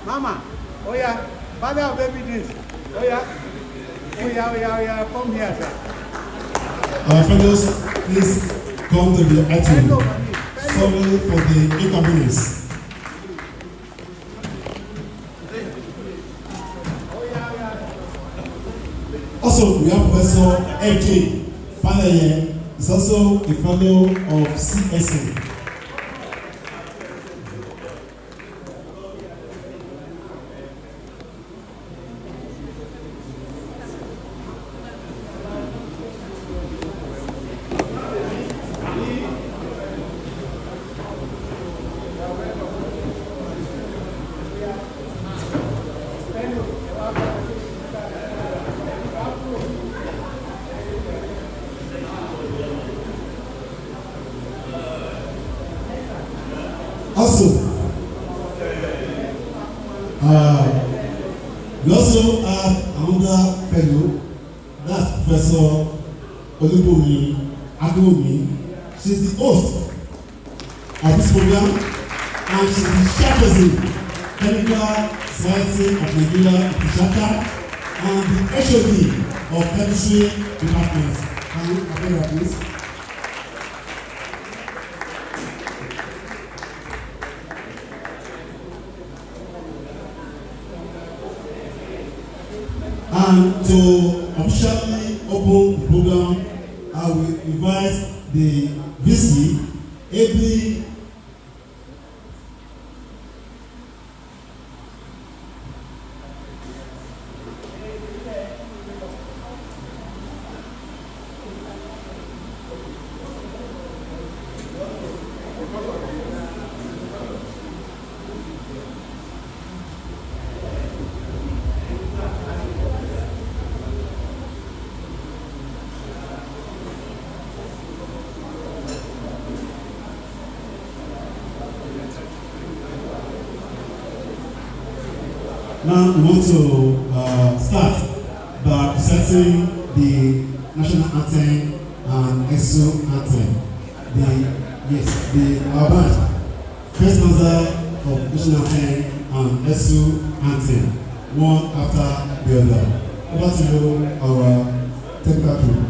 Mama, oh yeah, father of baby drinks. Oh yeah, come here, sir. Our fellows, please come to the item. Sorry for the inconvenience. Also, we have Professor FJ Falaye, is also a fellow of CSA. Also, we also have another fellow, that's Professor Olubomi Agomi. She's the host of this program, and she's the chairperson, Chemical Society of Nigeria.EKITI, and the HOD of Chemistry Department. Can you appear that, please? And to officially open the program, I will invite the VC, AD. Now we want to start by presenting the national anthem and ESO anthem. Our band, first stanza of national anthem and ESO anthem, one after the other. Over to you, our technical crew.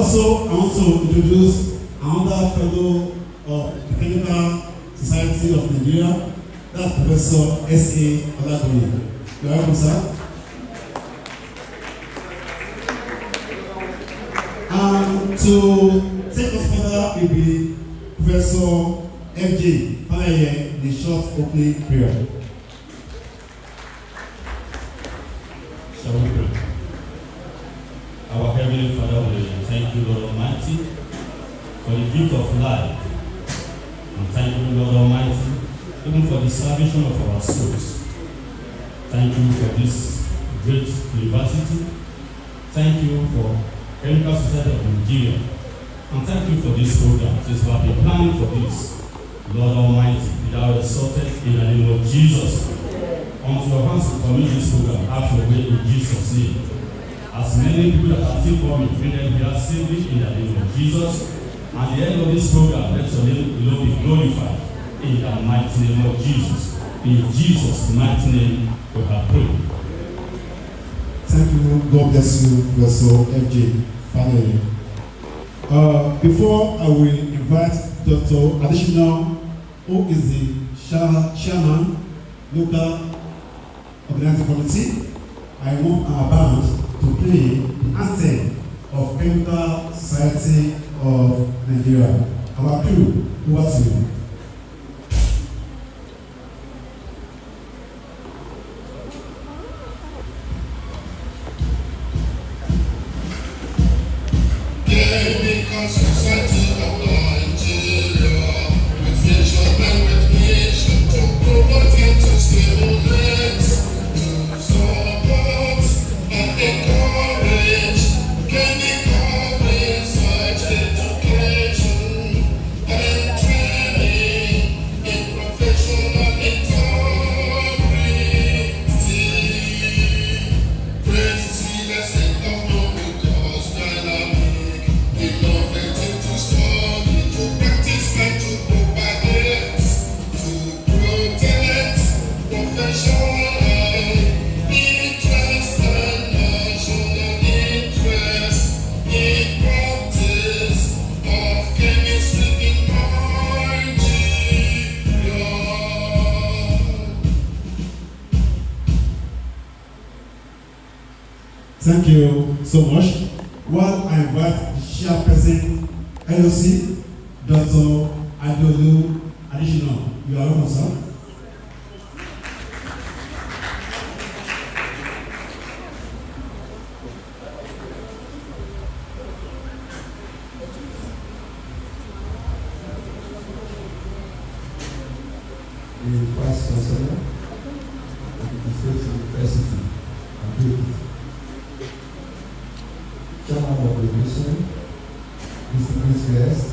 Also, I want to introduce another fellow of the Chemical Society of Nigeria, that's Professor S.A. ADO-EKITI. You are welcome, sir. And to take us further will be Professor F.J. Fire in the short opening prayer. Shall we pray? Our Heavenly Father, we thank you, Lord Almighty, for the gift of life. And thank you, Lord Almighty, even for the salvation of our souls. Thank you for this great university. Thank you for Chemical Society of Nigeria. And thank you for this program. Since we have been planning for this, Lord Almighty, without exalted in the name of Jesus. Unto your hands to commit this program, have your way in Jesus' name. As many people that are still coming, may them be saved in the name of Jesus. At the end of this program, let your name alone be glorified in the mighty name of Jesus. In Jesus' mighty name, we have prayed. Thank you. God bless you, Professor F.J. Finally. Before I will invite Dr. Additional, who is the chairman, local organizing committee, I want our band to play the anthem of Chemical Society of Nigeria. Our crew, over to you. Chemical Society of Nigeria, with vision and with mission to promote and to stimulate, to support and encourage chemical research, education, and training in professional integrity. Great to see the state of noble cause dynamic, innovative to study, to practice and to propagate, to protect professional interest and national interest in practice of chemistry in Nigeria. Thank you so much. While I invite the chairperson, LOC, Dr. ADO-EKITI Additional. You are welcome, sir. The Vice Chancellor of the State University, ADO-EKITI, Chairman of the Commission, distinguished guests,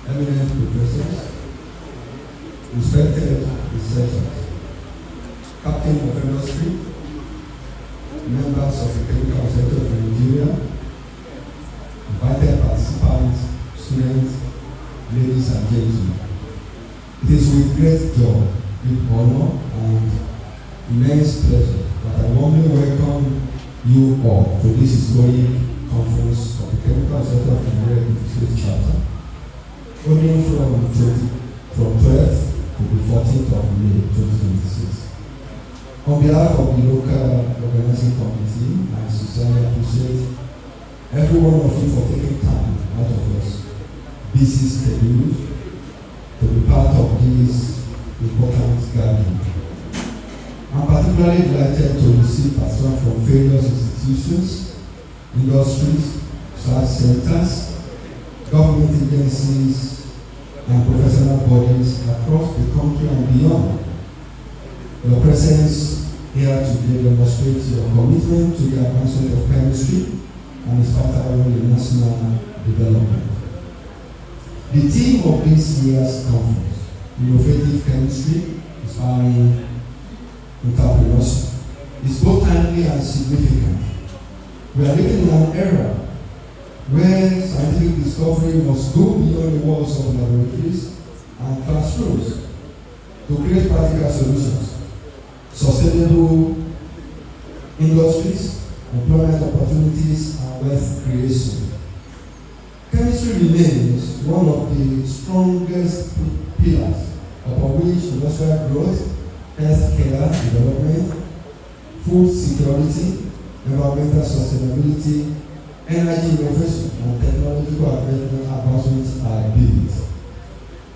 eminent professors, respected researchers, Captain of Industry, members of the Chemical Society of Nigeria, invited participants, students, ladies and gentlemen. It is with great joy, with honor, and immense pleasure that I warmly welcome you all to this historic conference of the Chemical Society of Nigeria State Chapter, running from 12th to the 14th of May 2026. On behalf of the local organizing committee, I sincerely appreciate every one of you for taking time out of your busy schedules to be part of this important gathering. I'm particularly delighted to receive personnel from various institutions, industries, research centers, government agencies, and professional bodies across the country and beyond. Your presence here today demonstrates your commitment to the advancement of chemistry and its vital role in national development. The theme of this year's conference, Innovative Chemistry, Inspiring Entrepreneurship, is both timely and significant. We are living in an era where scientific discovery must go beyond the walls of laboratories and classrooms to create practical solutions, sustainable industries, employment opportunities, and wealth creation. Chemistry remains one of the strongest pillars upon which industrial growth, healthcare development, food security, environmental sustainability, energy innovation, and technological advancements are built.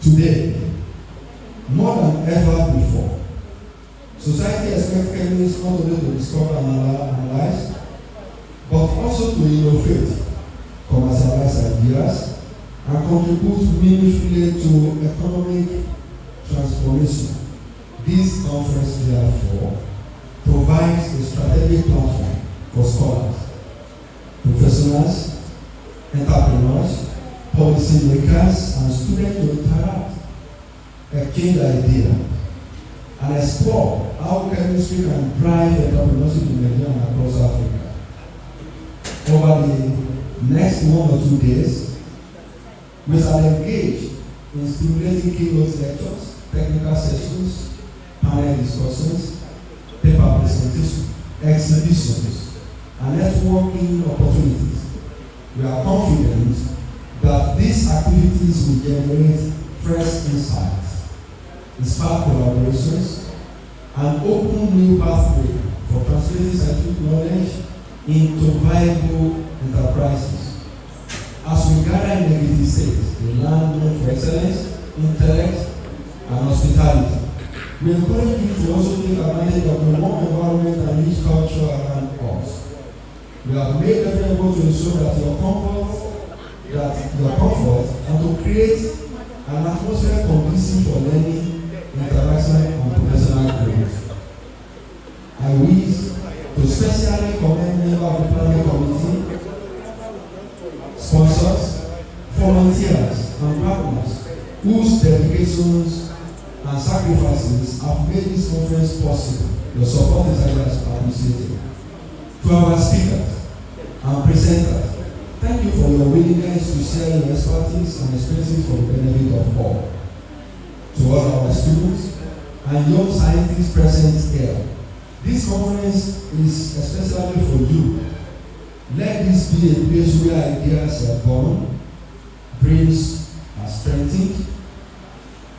Today, more than ever before, society expects chemists not only to discover and analyze, but also to innovate, commercialize ideas, and contribute meaningfully to economic transformation. This conference, therefore, provides a strategic platform for scholars, professionals, entrepreneurs, policymakers, and students to interact, exchange ideas, and explore how chemistry can drive entrepreneurship in Nigeria and across Africa. Over the next 1 or 2 days, we shall engage in stimulating keynote lectures, technical sessions, panel discussions, paper presentations, exhibitions, and networking opportunities. We are confident that these activities will generate fresh insights, inspire collaborations, and open new pathways for translating scientific knowledge into viable enterprises. As we gather in the Ekiti State, the land known for excellence, intellect, and hospitality, we encourage you to also take advantage of the warm environment and rich culture around us. We have made every effort to ensure that your comfort, and to create an atmosphere conducive for learning, interaction, and professional growth. I wish to specially commend members of the planning committee, sponsors, volunteers, and partners whose dedications and sacrifices have made this conference possible. Your support is highly appreciated. To our speakers and presenters, thank you for your willingness to share your expertise and experiences for the benefit of all. To all our students and young scientists present here, this conference is especially for you. Let this be a place where ideas are born, dreams are strengthened,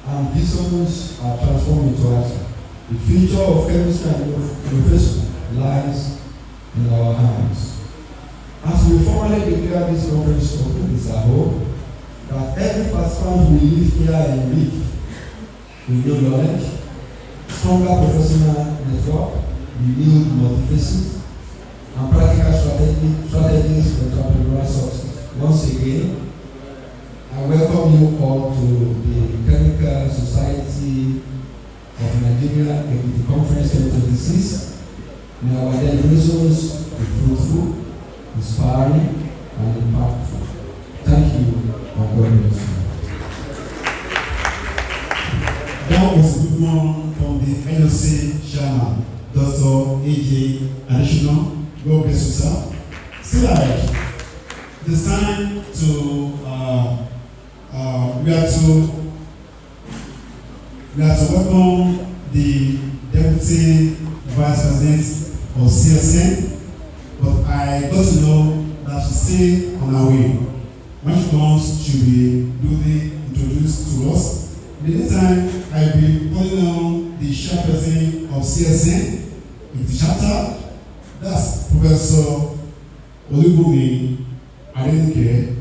and visions are transformed into action. The future of chemistry and innovation lies in our hands. As we formally declare this conference open, it is our hope that every participant will leave here enriched with new knowledge, stronger professional network, renewed motivation, and practical strategies for entrepreneurial success. Once again, I welcome you all to the Chemical Society of Nigeria.EKITI Conference 2026. May our deliberations be fruitful, inspiring, and impactful. Thank you, and God bless you. That was a good one from the NOC chairman, Dr. A.J. Additional. God bless you, sir. Still ahead, it's time to we are to welcome the Deputy Vice President of CSN, but I got to know that she's still on her way. When she comes, she'll be duly introduced to us. In the meantime, I'll be calling on the chairperson of CSN in the chapter. That's Professor Olubumi Adenike.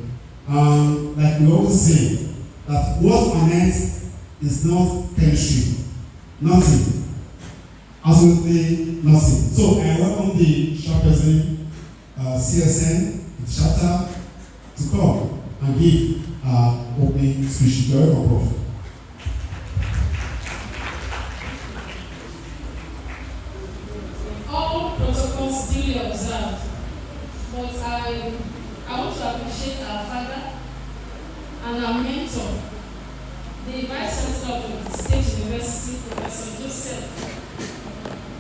Like we always say, that what on earth is not chemistry. Nothing. Absolutely nothing. So I welcome the chairperson, CSN, the chapter, to come and give opening speech. Very well. All protocols duly observed, but I want to appreciate our father and our mentor, the Vice Chancellor of the State University, Professor Joseph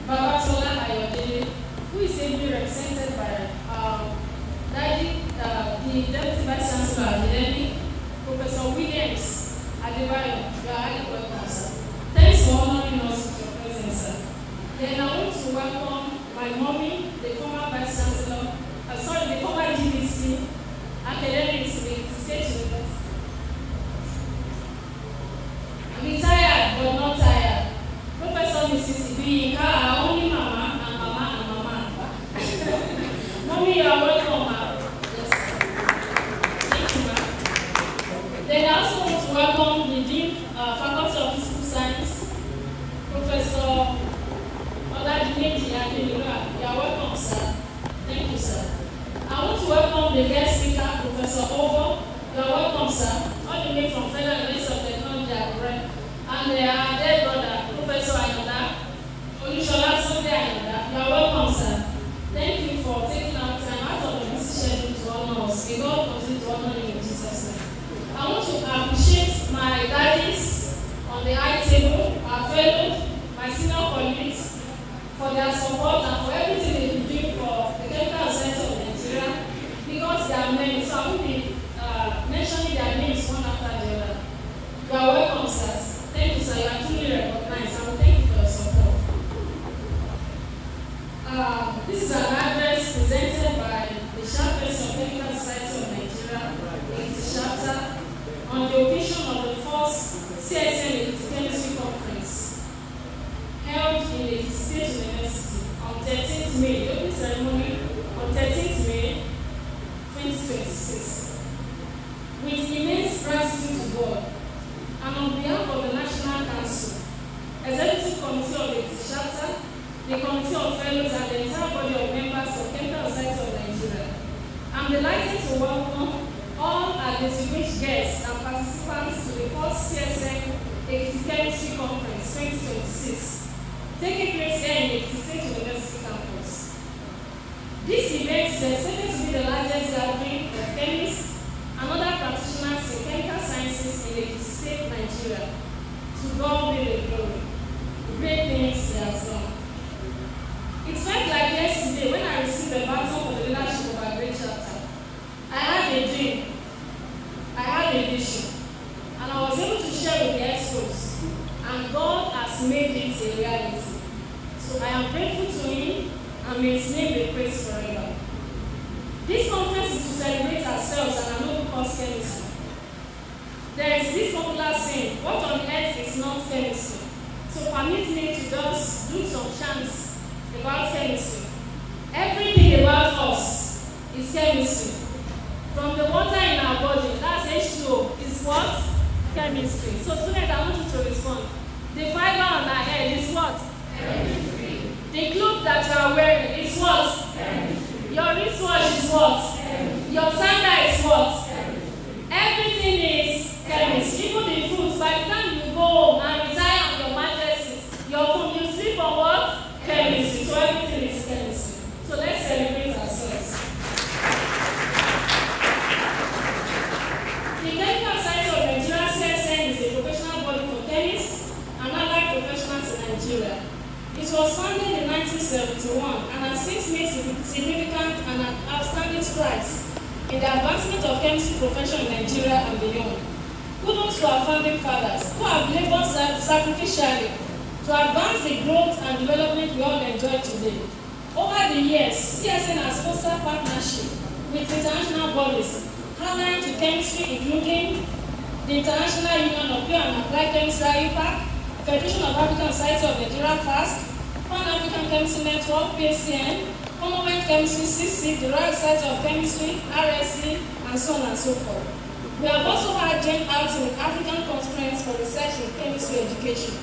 Babatola Ayodele, who is ably represented by the Deputy Vice Chancellor of the Professor Williams Adebayo. You are highly welcome, sir. Thanks for honoring us with your presence, sir. Then I want to welcome my mommy, the former Vice Chancellor, the former GBC, academics in the State Yinka, our only mama, and mama, and mama. Mommy, you are welcome, ma. Yes. Thank you, ma. Then I also want to welcome the Dean, Faculty of Physical Science, Professor ADO-EKITI. You are welcome, sir. Thank you, sir. I want to welcome the guest speaker, Professor Ogo. You are welcome, sir. All the way from Federal University of Technology, Akure. And their brother, Professor Ayanda, Olushola Sunday Ayanda. You are welcome, sir. Thank you for taking our time out of the busy schedule to honor us. May God continue to honor you in Jesus' name. I want to appreciate my daddies on the high table, our fellows, my senior colleagues, for their support and for everything they've been doing for the Chemical Center of Nigeria, because they are many, so I will be mentioning their names one after the other. You are welcome, sirs. Thank you, sir. You are truly recognized. I will thank you for your support. This is an address presented by the chairperson of Chemical Society of Nigeria, EKITI chapter, on the occasion of the first CSN EKITI Chemistry Conference held in EKITI State University on 13th May, the opening ceremony on 13th May 2026. With immense gratitude to God, and on behalf of the National Council, Executive Committee of the EKITI chapter, the Committee of Fellows, and the entire body of members of Chemical Society of Nigeria, I'm delighted to welcome all our distinguished guests and participants to the first CSN EKITI Chemistry Conference 2026, taking place here in EKITI State University campus. This event is expected to be the largest gathering of chemists and other practitioners in chemical sciences in EKITI State, Nigeria. To God be the glory. Great things He has done. It felt like yesterday when I received the baton for the leadership of our great chapter. I had a dream, I had a vision, and I was able to share with the experts, and God has made it a reality. So I am grateful to Him, and may His name be praised forever. This conference is to celebrate ourselves and our noble cause chemistry. There is this popular saying, what on earth is not chemistry? So permit me to just do some chants about chemistry. Everything about us is chemistry. From the water in our body, that's H2O, is what? Chemistry. So students, I want you to respond. The fiber on our head is what? Chemistry. The cloth that you are wearing is what? Chemistry. Your wristwatch is what? Chemistry. Your sandal is what? Chemistry. Everything is chemistry. Even the food, by the time you go home and retire on your mattresses, your food, you sleep on what? Chemistry. So everything is chemistry. So let's celebrate ourselves. The Chemical Society of Nigeria CSN is a professional body for chemists and allied professionals in Nigeria. It was founded in 1971 and has since made significant and outstanding strides in the advancement of chemistry profession in Nigeria and beyond. Kudos to our founding fathers who have labored sacrificially to advance the growth and development we all enjoy today. Over the years, CSN has fostered partnership with international bodies aligned to chemistry, including the International Union of Pure and Applied Chemistry (IUPAC), Federation of African Society of Nigeria (FASC), Pan-African Chemistry Network (PACN), Commonwealth Chemistry (CC), the Royal Society of Chemistry (RSC), and so on and so forth. We have also had joint outing with African Conference for Research in Chemistry Education.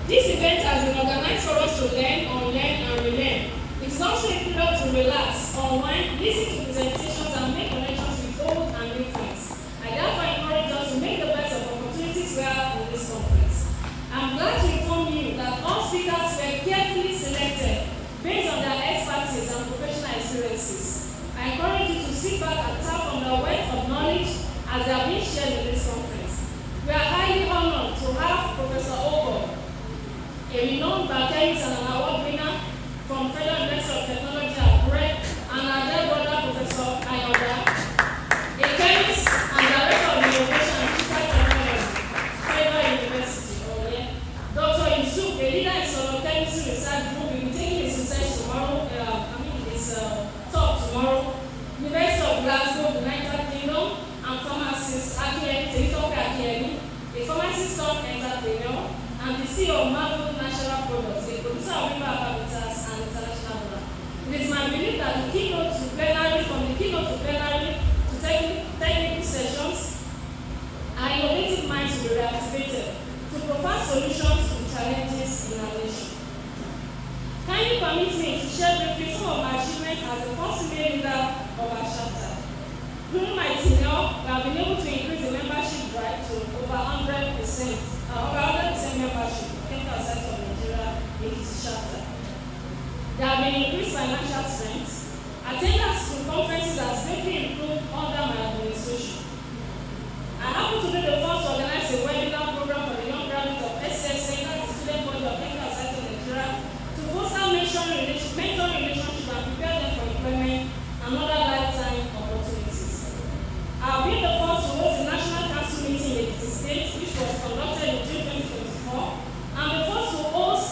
This event has been organized for us to learn, unlearn, and relearn. It is also a period to relax, unwind, listen to presentations, and make connections with old and new friends. I therefore encourage us to make the best of opportunities we have in this conference. I'm glad to inform you that all speakers were carefully selected based on their expertise and professional experiences. I encourage you to sit back and tap on the wealth of knowledge as they are being shared in this conference. We are highly honored to have Professor Ogo, a renowned biochemist and an award winner from Federal University of Technology, Akure, and our dear brother, Professor Ayanda, a chemist and director of innovation and digital technology, Federal University, Dr. Yusuf, a leader in solar chemistry research group, will be taking his research tomorrow, his talk tomorrow, University of Glasgow, United Kingdom, and pharmacist Akiyemi, a pharmacist turned entrepreneur, and the CEO of Marvel Natural Products. of river habitats and international law. It is my belief that the keynote to plenary, from the keynote to plenary to technical sessions, our innovative minds will be reactivated to provide solutions to challenges in our nation. Kindly permit me to share briefly some of my achievements as the first female leader of our chapter. During my tenure, we have been able to increase the membership drive to over 100% membership outside of Nigeria.EKITI chapter. There have been increased financial strength. Attendance to conferences has greatly improved under my administration. I happen to be the first to organize a webinar program for the young graduates of SSN, the student body of outside of Nigeria, to foster mentoring relationships and prepare them for employment and other lifetime opportunities. I have been the first to host the National Council meeting in Ekiti State, which was conducted in June 2024, and the first to host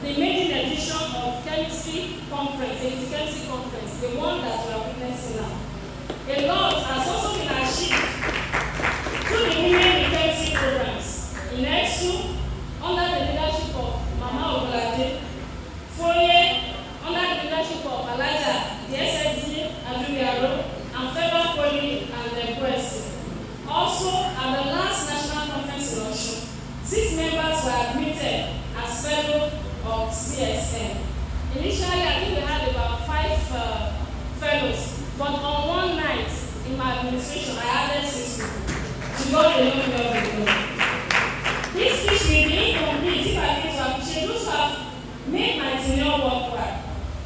the maiden edition of Chemistry Conference, the Chemistry Conference, the one that we are witnessing now. A lot has also been achieved through the women in chemistry programs in EXU under the leadership of Mama Obolade, Foye under the leadership of Alaja, the SSD, Adumiaro, and Federal Poly and the West. Also, at the last national conference in Osun, 6 members were admitted as fellow of CSN. Initially, I think we had about 5 fellows, but on one night in my administration, I added 6 people. To God alone know the glory. This speech will be incomplete if I fail to appreciate those who have made my tenure work well.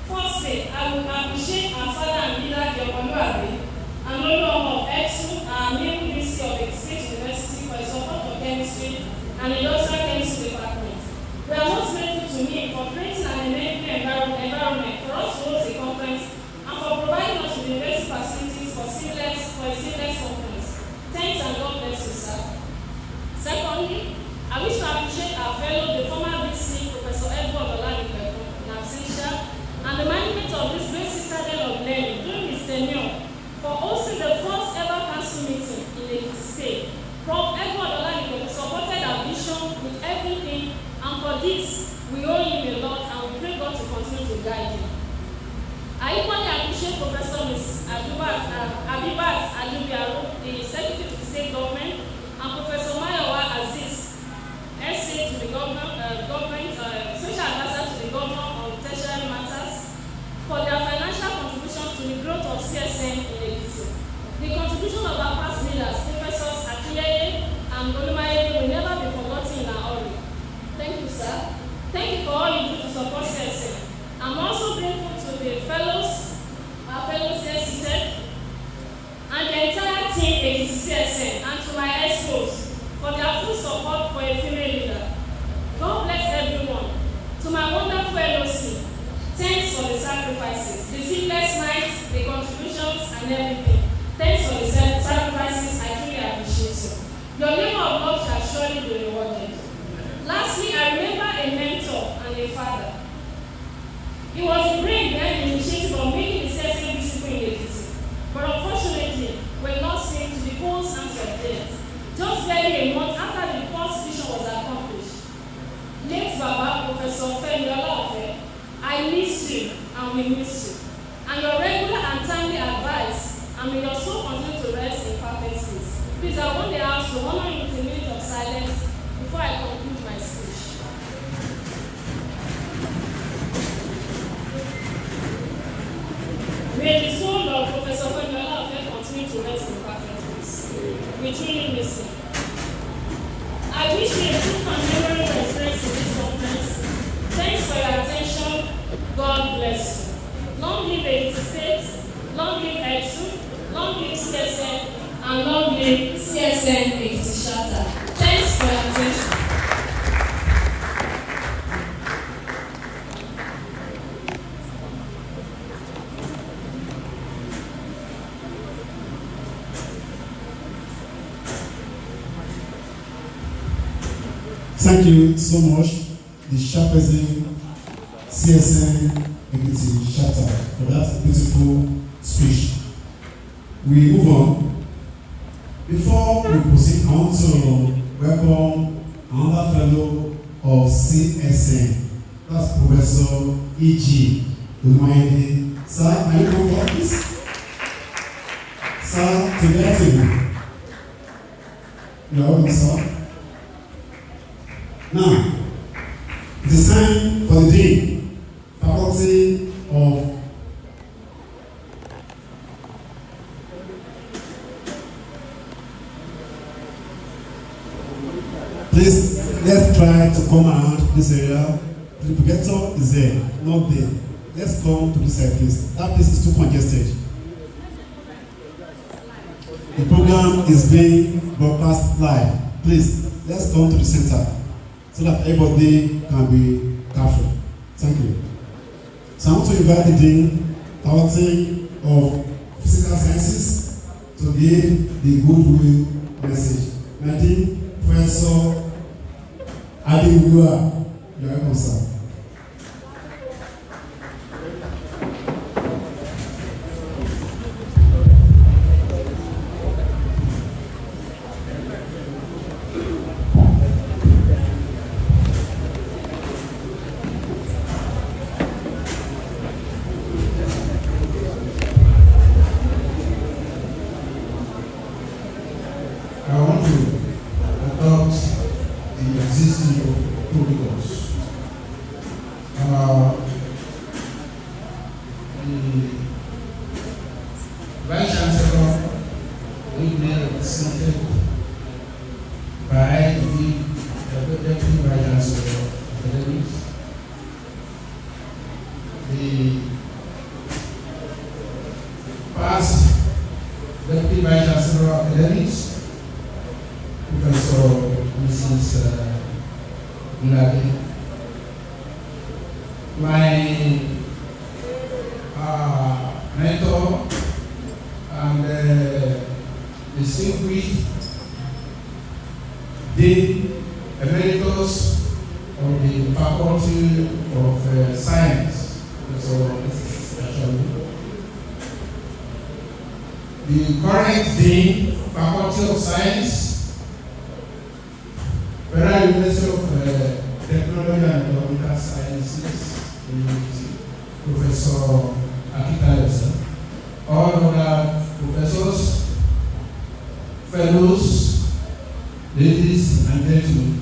Firstly, I would appreciate our father and leader, Yokoluabe, and Oluomo of EXU, our new Ministry of Ekiti State University, for his support for chemistry and industrial chemistry department. We are most grateful to me for creating an enabling environment for us to host a conference and for providing us with university facilities for a seamless conference. Thanks and God bless you, sir. Secondly, I wish to appreciate our fellow, the former VC, Professor Edward Oladipo, in absentia, and the management of this great citadel of learning during his tenure for hosting the first ever council meeting in Ekiti State. Prof. Edward Oladipo supported our vision with everything, and for this, we owe him a lot, and we pray God to continue to guide him. I equally appreciate Professor Ms. Abibat Adubiaro, the Secretary to the State Government, and Professor Mayowa Aziz, SA to the government, Special Advisor to the Governor on Tertiary Matters, for their financial contributions to the growth of CSN in Ekiti. The contribution of our past leaders, Professors Akiyeye and Olumayede, will never be forgotten in our hurry. Thank you, sir. Thank you for all you do to support CSN. I'm also grateful to the fellows, our fellows here seated, and the entire team Ekiti CSN, and to my expos for their full support for a female leader. God bless everyone. To my wonderful LOC, thanks for the sacrifices, the sleepless nights, the contributions, and everything. Thanks for the sacrifices. I truly appreciate you. Your labor of love shall surely be rewarded. Lastly, I remember a mentor and a father. He was the brain behind the initiative of making the CSN discipline in Ekiti. But unfortunately, we lost him to the cold hands of death, just barely a month after the first vision was accomplished. Late Baba, Professor Femi Olaofe, I miss you and we miss you. And your regular and timely advice, and may your soul continue to rest in perfect peace. Please, I want the house to honor you with a minute of silence before I conclude my speech. May the soul of Professor Femi Olaofe continue to rest in perfect peace. We truly miss him. I wish you a true and memorable experience in this conference. Thanks for your attention. God bless you. Long live Ekiti State, long live EXU, long live CSN, and long live CSN Ekiti chapter. Thanks for your attention. Thank you so much, the chairperson, CSN EKITI chapter, for that beautiful speech. We move on. Before we proceed, I want to welcome another fellow of CSN, That's Professor E.G. Umayede. Sir, can you go for this? Sir, to the table. You are welcome, sir. Now, it is time for the Dean, Faculty of Please, let's try to come around this area. The projector is there, not there. Let's come to this side, please. That place is too congested. The program is being broadcast live. Please, let's come to the center so that everybody can be captured. Thank you. So I want to invite the Dean, Faculty of Physical Sciences, to give the goodwill message. My Dean, Professor ADO-EKITI, you are welcome, sir. I want to adopt the existing protocols. The Vice Chancellor will be represented by the Deputy Vice Chancellor of Academics. The past Deputy Vice Chancellor of Academics, Professor Mrs. Nadi. My mentor and distinguished Dean Emeritus of the Faculty of Science, Professor Mrs. The current Dean, Faculty of Science, Federal University of Technology and Computer Sciences, Professor AKITA, all other professors, fellows, ladies and gentlemen.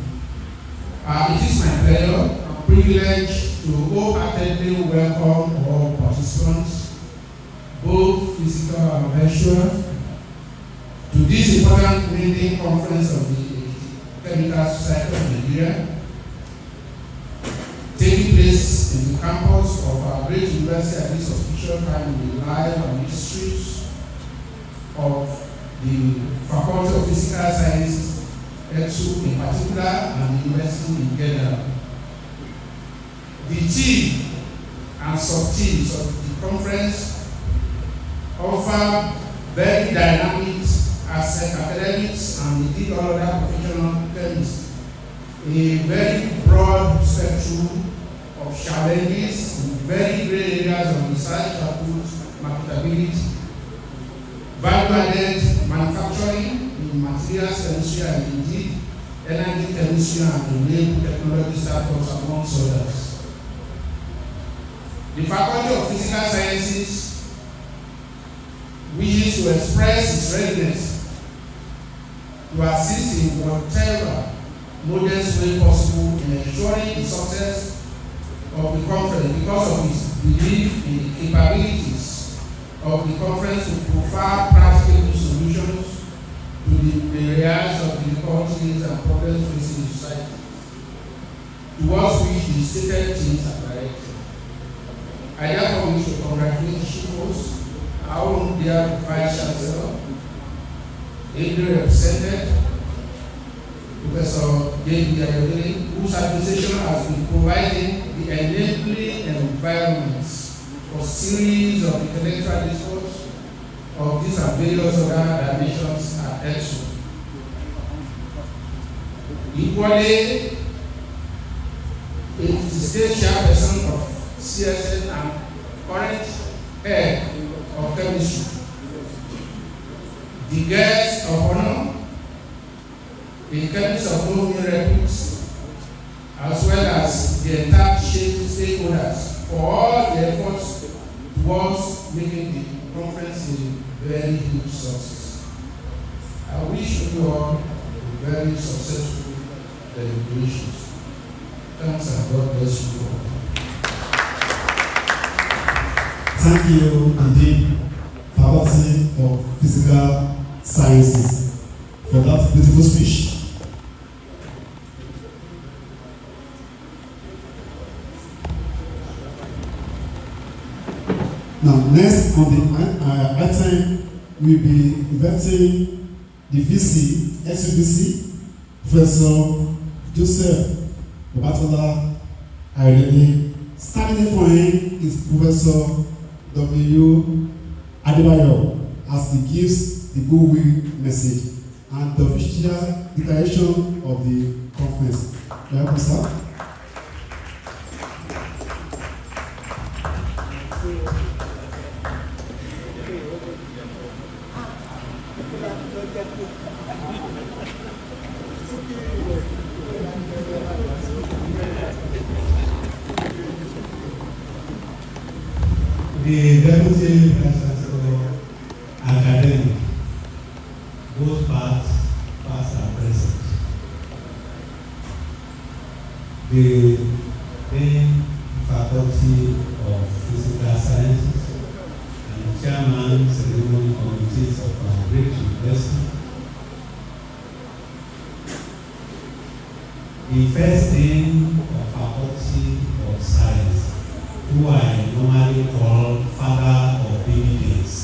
It is my pleasure and privilege to wholeheartedly welcome all participants, both physical and virtual, to this important meeting conference of the Chemical Society of Nigeria, taking place in the campus of our great university at this auspicious time in the life and histories of the Faculty of Physical Sciences, ETSU in particular, and the university in general. The team and sub-teams of the conference offer very dynamic as academics and indeed all other professional chemists a very broad spectrum of challenges in very great areas of research, output, marketability, value-added manufacturing in materials chemistry and indeed energy chemistry and renewable technology startups amongst others. The Faculty of Physical Sciences wishes to express its readiness to assist in whatever modest way possible in ensuring the success of the conference because of its belief in the capabilities of the conference to provide practical solutions to the areas of difficulties and problems facing the society, towards which the stated teams are directed. I therefore wish to congratulate Chief Host, our own dear Vice Chancellor, ably represented, Professor J.B. Ayodele, whose administration has been providing the enabling environments for series of intellectual discourse of these and various other dimensions at ETSU. Equally, it is the state chairperson of CSN and current head of chemistry. The guest of honor, the chemist of no mean repute, as well as the entire stakeholders for all the efforts towards making the conference a very huge success. I wish you all a very successful deliberations. Thanks and God bless you all. Thank you indeed, Faculty of Physical Sciences, for that beautiful speech. Now, next on the item, we'll be inviting the VC, SUBC, Professor Joseph Obatola Ayodele. Standing for him is Professor W. Adebayo as he gives the goodwill message and the official declaration of the conference. Welcome, sir. The Deputy Vice Chancellor Academic, both parts, past and present. The Dean Faculty of Physical Sciences and Chairman Ceremony Committees of our great university. The first Dean of Faculty of Science, who I normally call Father of Baby Days.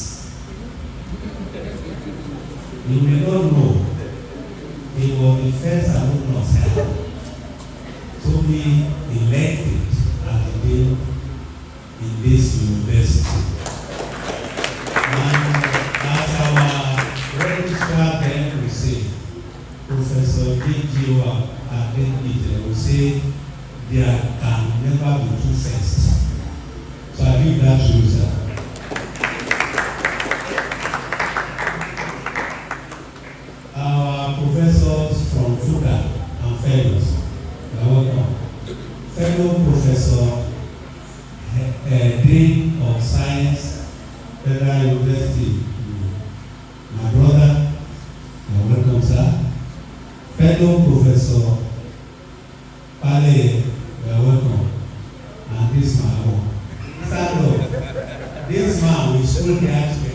You may not know, he was the first alumnus here to be elected as the dean in this university. And as our registrar then will say, Professor D.G.O. ADO-EKITI will say, there can never be two firsts. So I give that to you, sir. Our professors from FUCA and fellows, you are welcome. Fellow Professor, Dean of Science, Federal University, my brother, you are welcome, sir. Fellow Professor Pale, you are welcome. And this my own. Stand up. This man will soon catch me.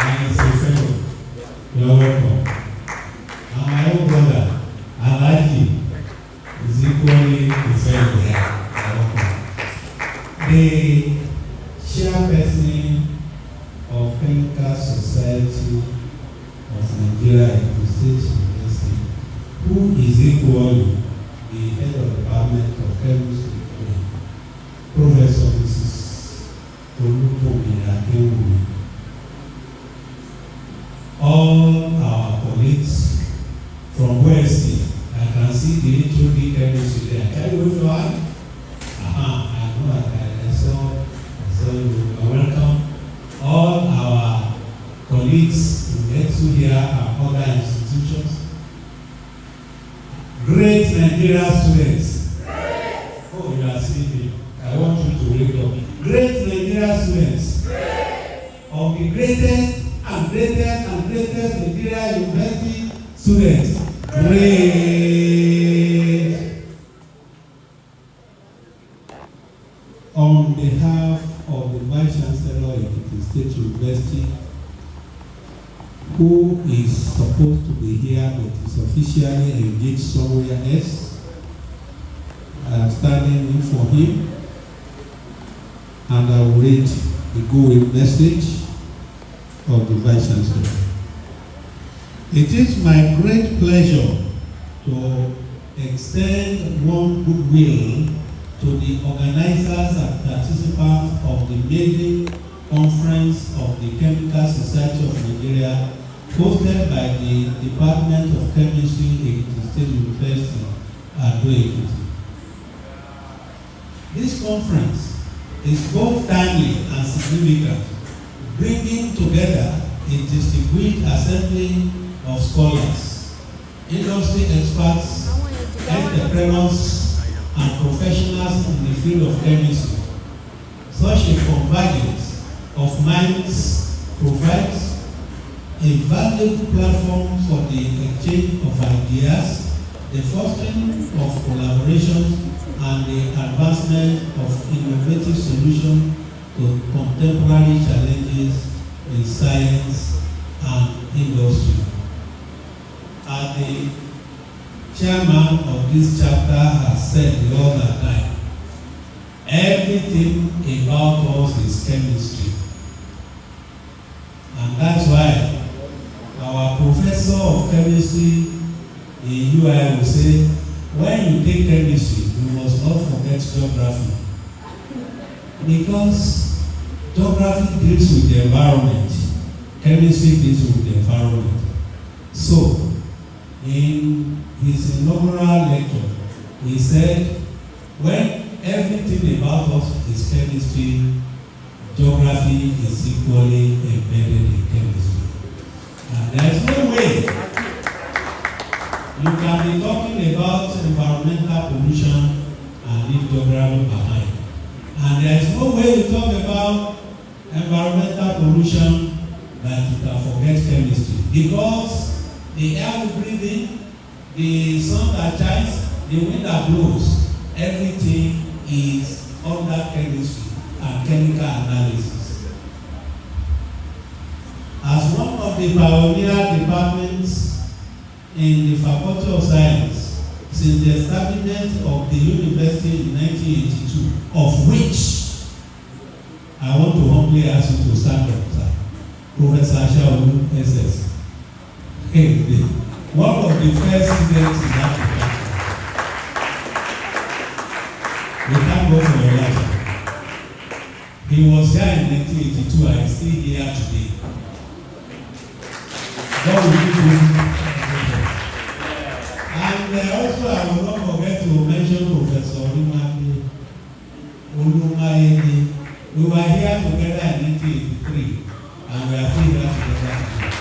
And he's a fellow. You are welcome. And my own brother, I like him, is equally a fellow. You are welcome. The chairperson of Chemical Society of Nigeria.EKITI, who is equally the head of the Department of Chemistry, Professor Mrs. Olupomi. All our colleagues from West, I can see the HOD chemistry there. Can you wave your hand? I know I saw you. Welcome. All our colleagues in ETSU here and other institutions. Great Nigerian students. Oh, you are sleeping. I want you to wake up. Great Nigerian students. Of the greatest and greatest and greatest Nigeria University students. Great. On behalf of the Vice Chancellor of Ekiti State University, who is supposed to be here but is officially engaged somewhere else, I am standing in for him, and I will read the goodwill message of the Vice Chancellor. It is my great pleasure to extend warm goodwill to the organizers and participants of the maiden conference of the Chemical Society of Nigeria, hosted by the Department of Chemistry, Ekiti State University, ADO-EKITI. This conference is both timely and significant, bringing together a distinguished assembly of scholars, industry experts, entrepreneurs, and professionals in the field of chemistry. Such a convergence of minds provides a valuable platform for the exchange of ideas, the fostering of collaboration, and the advancement of innovative solutions to contemporary challenges in science and industry. As the chairman of this chapter has said the other time, everything about us is chemistry. And that's why our professor of chemistry in UI will say, when you take chemistry, you must not forget geography. Because geography deals with the environment, chemistry deals with the environment. So, in his inaugural lecture, he said, when everything about us is chemistry, geography is equally embedded in chemistry. And there is no way you can be talking about environmental pollution and leave geography behind. And there is no way you talk about environmental pollution that you can forget chemistry. Because the air we breathe in, the sun that shines, the wind that blows, everything is under chemistry and chemical analysis. As one of the pioneer departments in the Faculty of Science since the establishment of the university in 1982, of which I want to humbly ask you to stand up, sir. Professor Shaolu SS. One of the first students in that department. We thank God for your life. He was here in 1982 and is still here today. God will give you. And also I will not forget to mention Professor Olumayede. We were here together in 1983 and we are still here together today.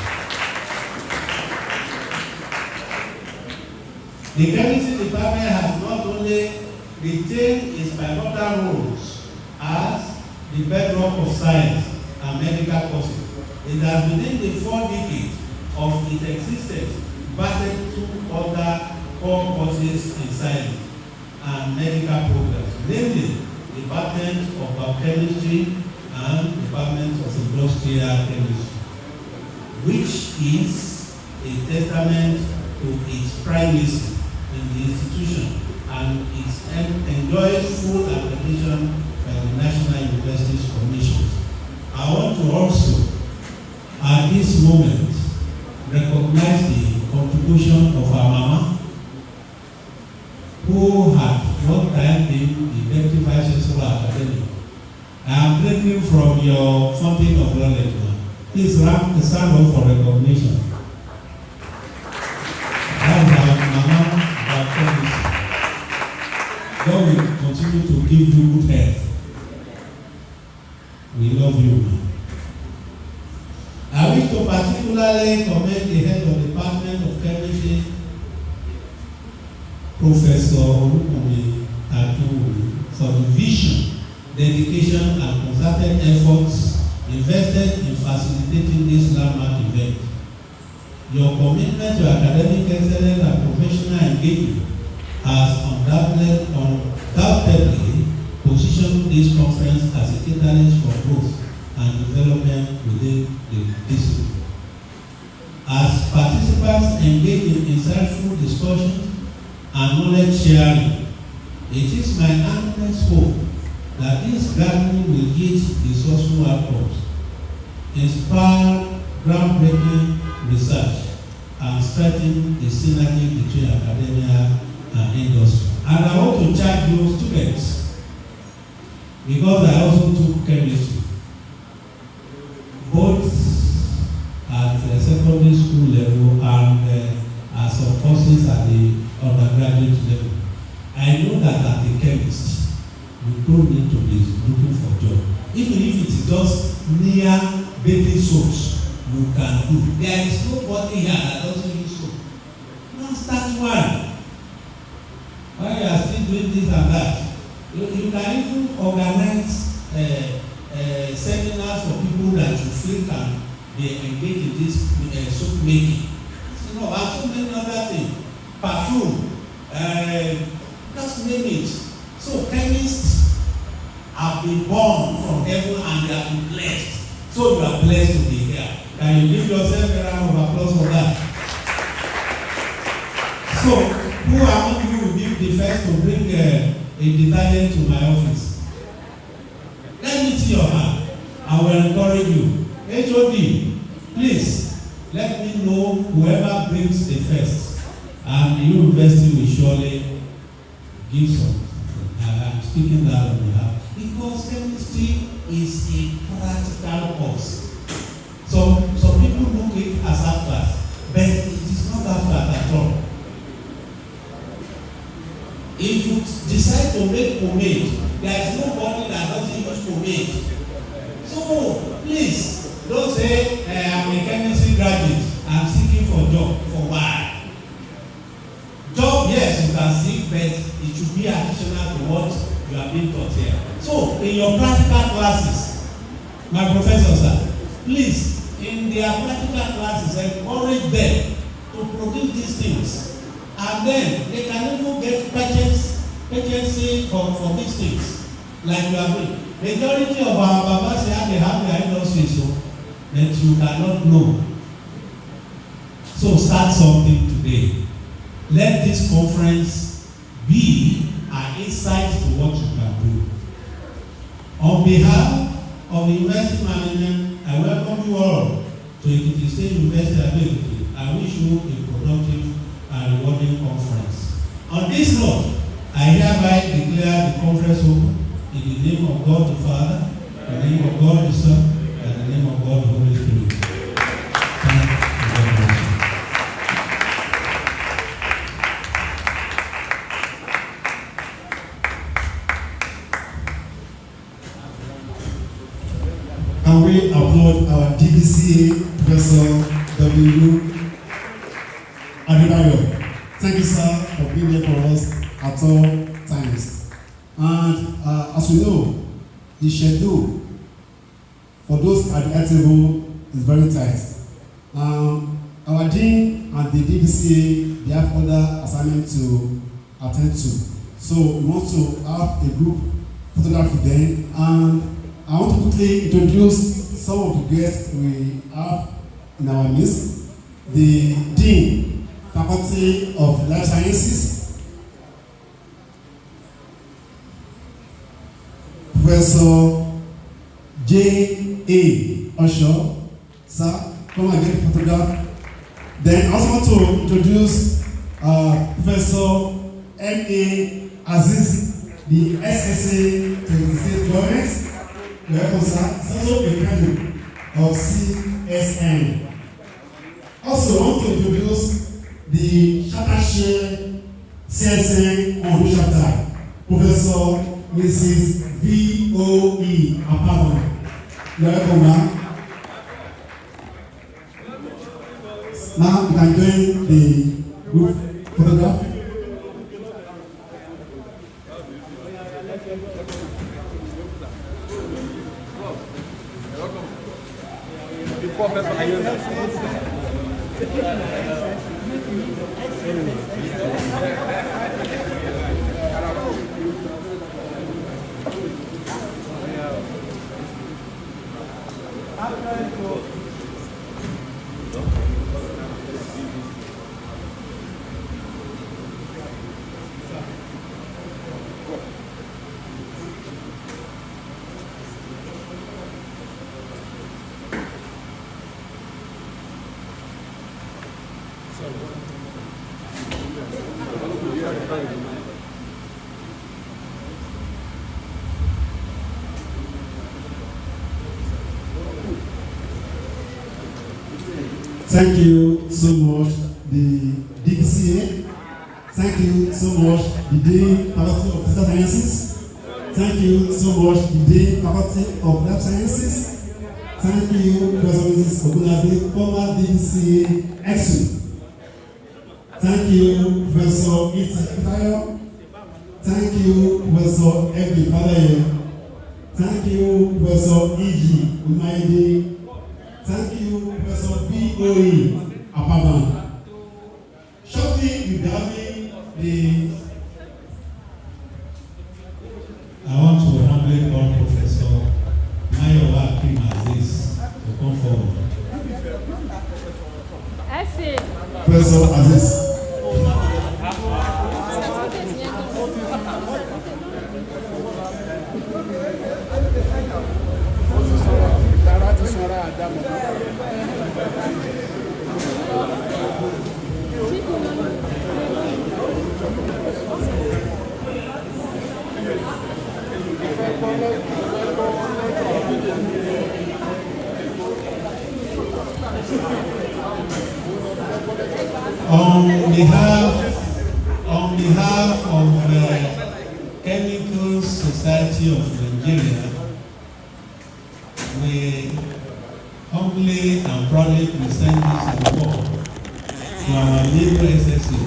The chemistry department has not only retained its pivotal roles as the bedrock of science and medical courses, it has within the 4 decades of its existence battled through other core courses in science and medical programs, namely Department of Biochemistry and Department of Industrial Chemistry, which is a testament to its primacy in the institution and it enjoys full accreditation by the National Universities Commission. I want to also, at this moment, recognize the contribution of our mama, who had one time been the Deputy Vice Chancellor Academy. I am drinking from your fountain of knowledge now. Please stand up for recognition. That's our mama, our promise. God will continue to give you good health. We love you, man. I wish to particularly commend the head of the Department of Chemistry, Professor Olukumi Akinwumi, for the vision, dedication, and concerted efforts invested in facilitating this landmark event. Your commitment to academic excellence and professional engagement has undoubtedly positioned this conference as a catalyst for growth and development within the discipline. As participants engage in insightful discussions and knowledge sharing, it is my earnest hope that this gathering will yield resourceful outcomes, inspire groundbreaking research, and strengthen the synergy between academia and industry. And I want to charge you students, because I also took chemistry, both at the secondary school level and as some courses at the undergraduate level. I know that as a chemist, you don't need to be looking for job. Even if it is just near baby soaps, you can do. There is nobody here that doesn't use soap. No. to start one. While you are still doing this and that, you can even organize seminars for people that you feel can be engaged in this soap making. You know, and so many other things. Perfume, just name it. So chemists have been born from heaven and they have been blessed. So you are blessed to be here. Can you give yourself a round of applause for that? So, who among you will be the first to bring a detergent to my office? Let me see your hand. I will encourage you. HOD, please let me know whoever brings the first, and the university will surely give some. I'm speaking that on behalf because chemistry is a practical course. Some people look at it as abstract, but it is not abstract at all. If you decide to make pomade, there is nobody that doesn't use pomade. So please don't say I'm a chemistry graduate, I'm seeking for job. For why? Job, yes, you can seek, but it should be additional to what you are being taught here. So in your practical classes, my professors, sir, please, in their practical classes, encourage them to produce these things. And then they can even get patency for these things, like you are doing. Majority of our babas here, they have their industries, so that you cannot know. So start something today. Let this conference be an insight to what you can do. On behalf of the university management, I welcome you all to Ekiti State University ADO-EKITI. I wish you a productive and rewarding conference. On this note, I hereby declare the conference open in the name of God the Father, in the name of God the Son, and in the name of God the Holy Spirit. Thank you very much. Can we applaud our DBCA Professor W. Adebayo? Thank you, sir, for being here for us at all times. And as we know, the schedule for those at the table is very tight. Our dean and the DBCA, they have other assignments to attend to. So we want to have a group photograph with them, and I want to quickly introduce some of the guests we have in our midst. The Dean, Faculty of Life Sciences, Professor J.A. Osho. Sir, come and get a photograph. Then I also want to introduce Professor M.A. Aziz, the SSA 26 government. Welcome, sir. He's also a fellow of CSN. Also, I want to introduce the Charter Chair CSN on chapter, Professor Mrs. V.O.E. Aparo. Welcome, ma'am. Now you can join the group photograph. Thank you so much, the DBCA. Thank you so much, the Dean Faculty of Physical Sciences. Thank you so much, the Dean Faculty of Life Sciences. Thank you, Professor Mrs. Ogunade, former DBCA EXU. Thank you, Professor Yinkusdgenius. Thank you, Professor Ebi Falaye. Thank you, Professor E.G. Umaide. Thank you, Professor B.O.E. Apaban. Shortly, you having the. I want to humbly call Professor NIGERIA.EKITI to come forward. Professor Aziz. On behalf of Chemical Society of Nigeria, we humbly and proudly present this award to our neighbor SSA,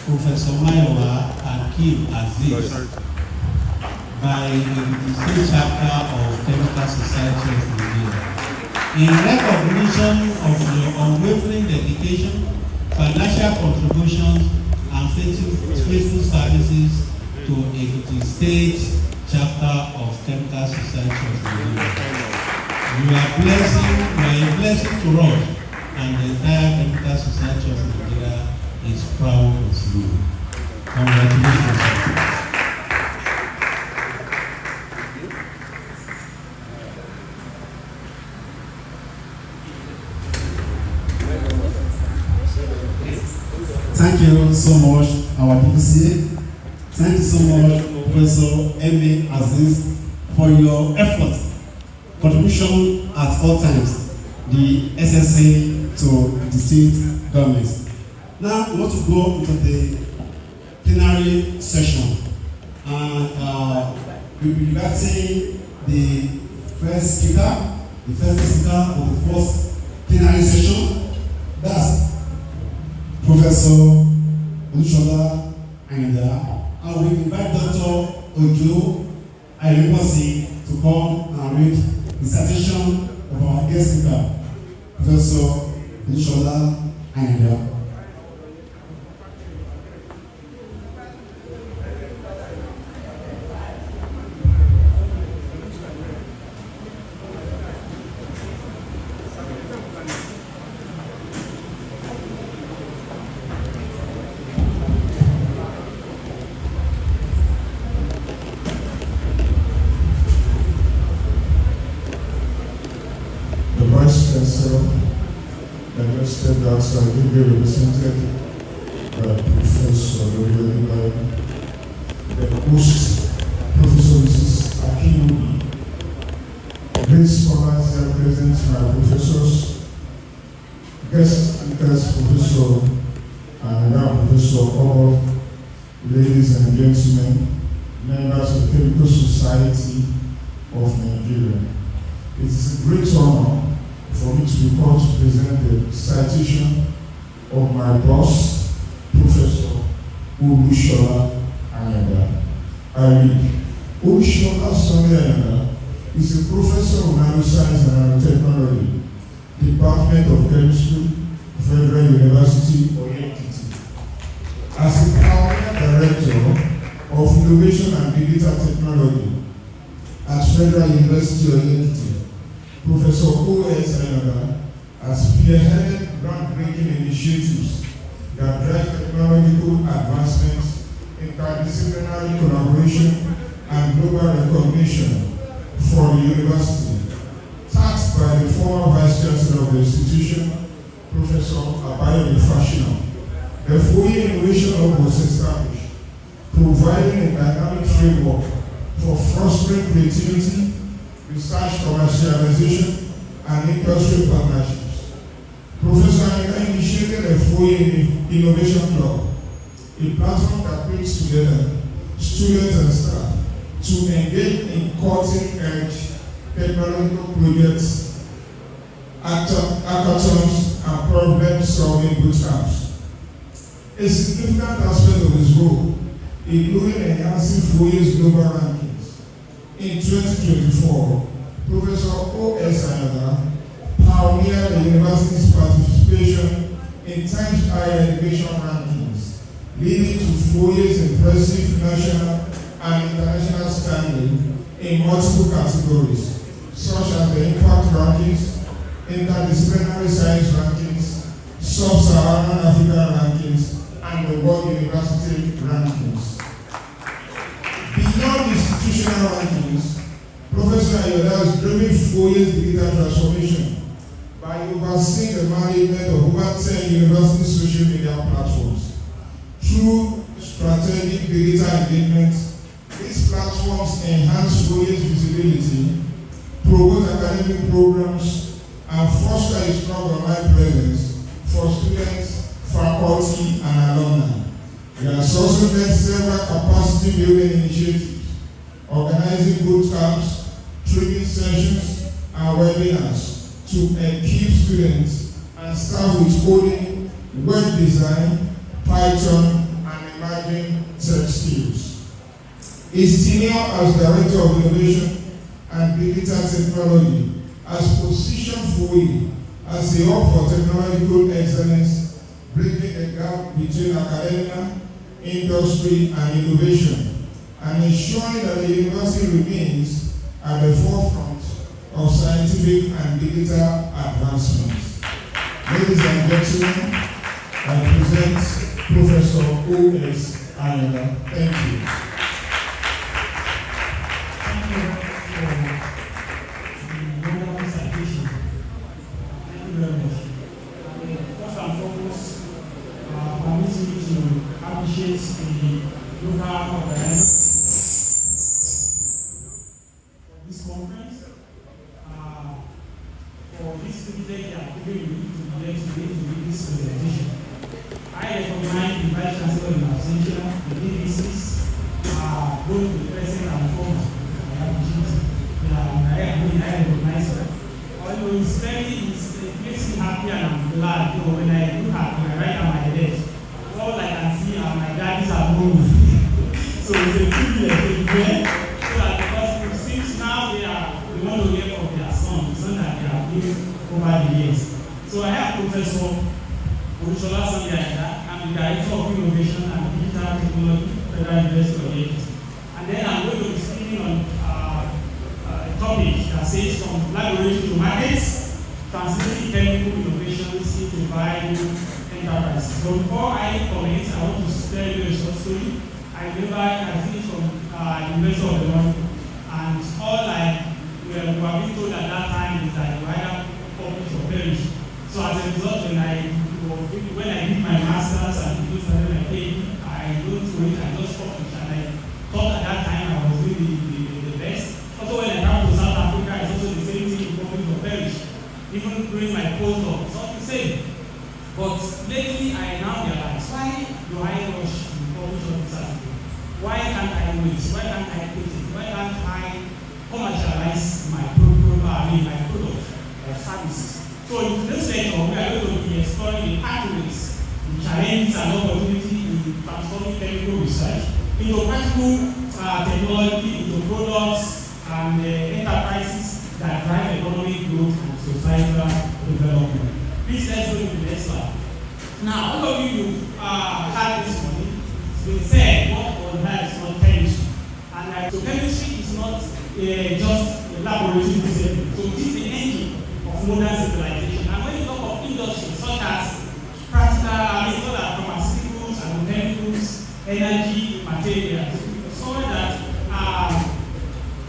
Professor Mayowa Akim Aziz, by the state chapter of Chemical Society of Nigeria. In recognition of your unwavering dedication, financial contributions, and faithful services to Ekiti State Chapter of Chemical Society of Nigeria. You are a blessing to us, and the entire Chemical Society of Nigeria is proud of you. Congratulations. Thank you so much, our DPC. Thank you so much, Professor M.A. Aziz, for your effort, contribution at all times, the SSA to the state government. Now, we want to go into the plenary session, and we'll be inviting the first speaker for the first plenary session. That's Professor Olusola Ayinda. I will invite Dr. Ojo Ayinbosi to come and read the citation of our guest speaker, Professor Olusola Ayinda. So I think they represented by Professor Loriolibai, the host, Professor Mrs. Akinwumi, great scholars that represent my professors, guest speakers, Professor and now Professor, all ladies and gentlemen, members of the Chemical Society of Nigeria. It is a great honor for me to be called to present the citation of my boss, Professor Olusola Ayinda. I read, Olusola Ayinda is a professor of nanoscience and nanotechnology, Department of Chemistry, Federal University of EKITI. As a pioneer director of innovation and digital technology at Federal University of EKITI, Professor O.S. Ayinda has spearheaded groundbreaking initiatives that drive technological advancements, interdisciplinary collaboration, and global recognition for the university. Tasked by the former Vice Chancellor of the institution, Professor Abayode Fashino, the FOIA Innovation Hub was established, providing a dynamic framework for fostering creativity, research commercialization, and industry partnerships. Professor Ayinda initiated a FOIA Innovation Club, a platform that brings together students and staff to engage in cutting-edge technological projects, hackathons, and problem-solving bootcamps. a significant aspect of his role, including enhancing FOIA's global rankings. In 2024, Professor O.S. Ayala pioneered the university's participation in Times Higher Education rankings, leading to FOIA's impressive national and international standing in multiple categories, such as the Impact Rankings, Interdisciplinary Science Rankings, Sub-Saharan African Rankings, and the World University Rankings. Beyond institutional rankings, Professor Ayala has driven FOIA's digital transformation by overseeing the management of over 10 university social media platforms. Through strategic digital engagement, these platforms enhance FOIA's visibility, promote academic programs, and foster a strong online presence for students, faculty, and alumni. It has also led several capacity building initiatives, organizing boot camps, training sessions, and webinars to equip students and staff with coding, web design, Python, and emerging tech skills. His tenure as Director of Innovation and Digital Technology has positioned FOIA as a hub for technological excellence, bridging the gap between academia, industry, and innovation, and ensuring that the university remains at the forefront of scientific and digital advancements. Ladies and gentlemen, I present Professor O.S. Ayala. Thank you. Thank you for the wonderful citation. Thank you very much. First and foremost, permit me to appreciate the local organizers for this conference, for this privilege they are giving me to be here today to give this presentation. I recognize the Vice Chancellor in absentia, the DVCs, both the present and former. I recognize that. Although it makes me happy and I'm glad, you know, when I look at my right and my left, all I can see are my daddies at home. So it's a privilege to be here, so that because it seems now they want to hear from their sons that they have been over the years. So I am Professor Olushola Sandiaga. I'm the Director of Innovation and Digital Technology, Federal University of ADO-EKITI. And then I'm going to be speaking on a topic that says from laboratory to markets, translating chemical innovations into viable enterprises. So before I comment, I want to tell you a short story. I remember I finished from University of the North, and all we were being told at that time is that you either publish or perish. So as a result, when I did my master's and started my PhD, I don't wait, I just published, and I thought at that time I was really the best. Also, when I come to South Africa, it's also the same thing, you publish or perish. Even during my postdoc, it's all the same. But lately, I now realize, why do I rush to publish all this article? Why can't I wait? Why can't I quit it? Why can't I commercialize my product or services? So in this lecture, we are going to be exploring the pathways, the challenges and opportunities in transforming chemical research into practical technology, into products and enterprises that drive economic growth and societal development. Please let's go to the next slide. Now, all of you had this morning, it's been said, what on earth is not chemistry? And so chemistry is not just a laboratory discipline. So it is the engine of modern civilization. And when you talk of industry such as practical, pharmaceuticals, agrochemicals, energy, materials, so that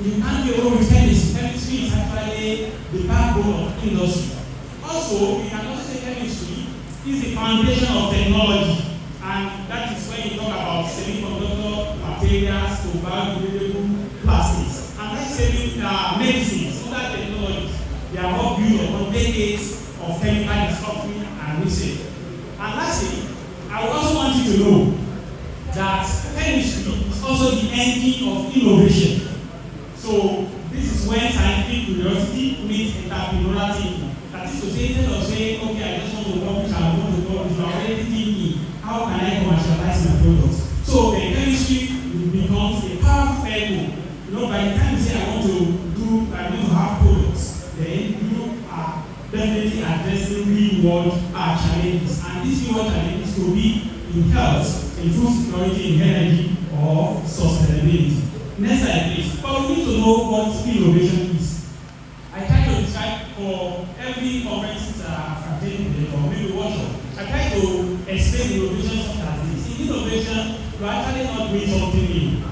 you can't be alone with chemistry. Chemistry is actually the backbone of industry. Also, we can also say chemistry is the foundation of technology, and that is when you talk about semiconductor materials to biodegradable plastics. And let's say medicines, other technologies, they are all built upon decades of chemical discovery and research. And lastly, I would also want you to know that chemistry is also the engine of innovation. So this is when scientific curiosity meets entrepreneurial thinking. That is to say, instead of saying, okay, I just want to publish, I want to publish, you are already thinking, how how can I commercialize my products? So the chemistry becomes a powerful vehicle. You know, by the time you say I want to have products, then you are definitely addressing real world challenges. And these real world challenges could be in health, in food security, in energy, or sustainability. Next slide, please. But we need to know what innovation is. I try to describe for every conference I've attended or maybe workshop. I try to explain innovation such as this. In innovation, you are actually not doing something new,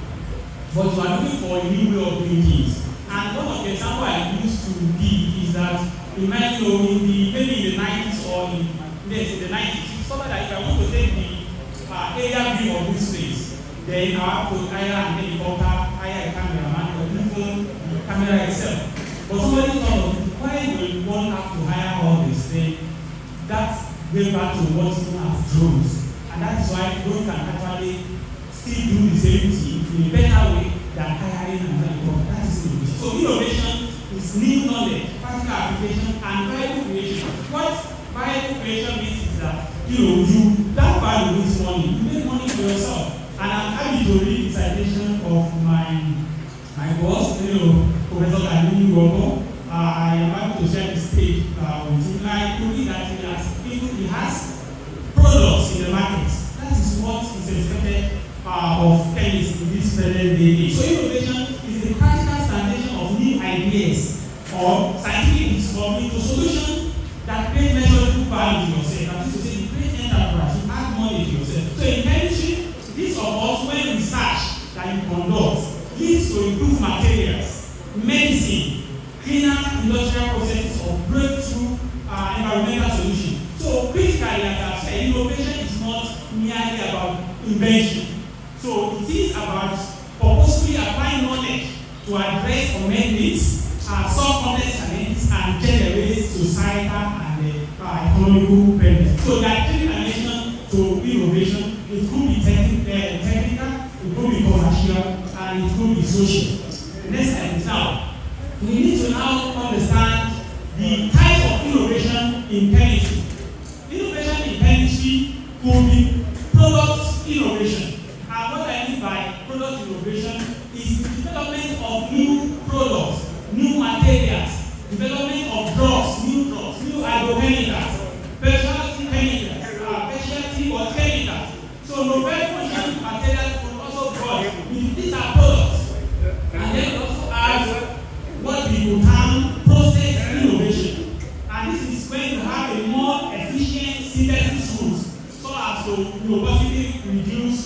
but you are looking for a new way of doing things. And one of the examples I used to give is that you might know maybe in the 90s or in the 90s, so that if I want to take the area view of this place, then I have to hire an helicopter, hire a cameraman, or even the camera itself. But somebody thought of why will one have to hire all this? Then that goes back to what is known as drones. And that is why drones can actually still do the same thing in a better way than hiring an helicopter. That is innovation. So innovation is new knowledge, practical application, and value creation. What value creation means is that that value means money. You make money for yourself. And I'm happy to read the citation of my boss, Professor Galini Robo. I am happy to share the stage with him. I believe that he has products in the market. That is what is expected of chemists in this present day. So innovation is the practical foundation of new ideas or scientific discovery to solutions that create measurable value to yourself. That is to say, you create enterprise, you add money to yourself. So in chemistry, this occurs when research that you conduct leads to improved materials, medicine, cleaner industrial processes, or breakthrough environmental solutions. So critically, as I've said, innovation is not merely about invention. So it is about purposefully applying knowledge to address unmet needs, solve complex challenges, and generate societal and economical benefits. So there are three dimensions to innovation. It could be technical, it could be commercial, and it could be social. Next slide. Now, we need to now understand the type of innovation in chemistry. Innovation in chemistry could be product innovation. And what I mean by product innovation is the development of new products, new materials, development of drugs, new ADO-EKITI, specialty chemicals, specialty or chemicals. So novel functional materials will also grow. These are products. And then we also have what we would term process innovation. And this is when you have a more efficient synthesis route so as to possibly reduce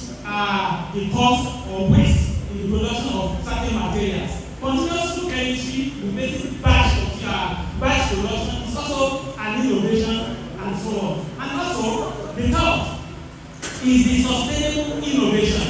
the cost or waste in the production of certain materials. Continuous flow chemistry with basic batch production is also an innovation and so on. And also, the third is the sustainable innovation.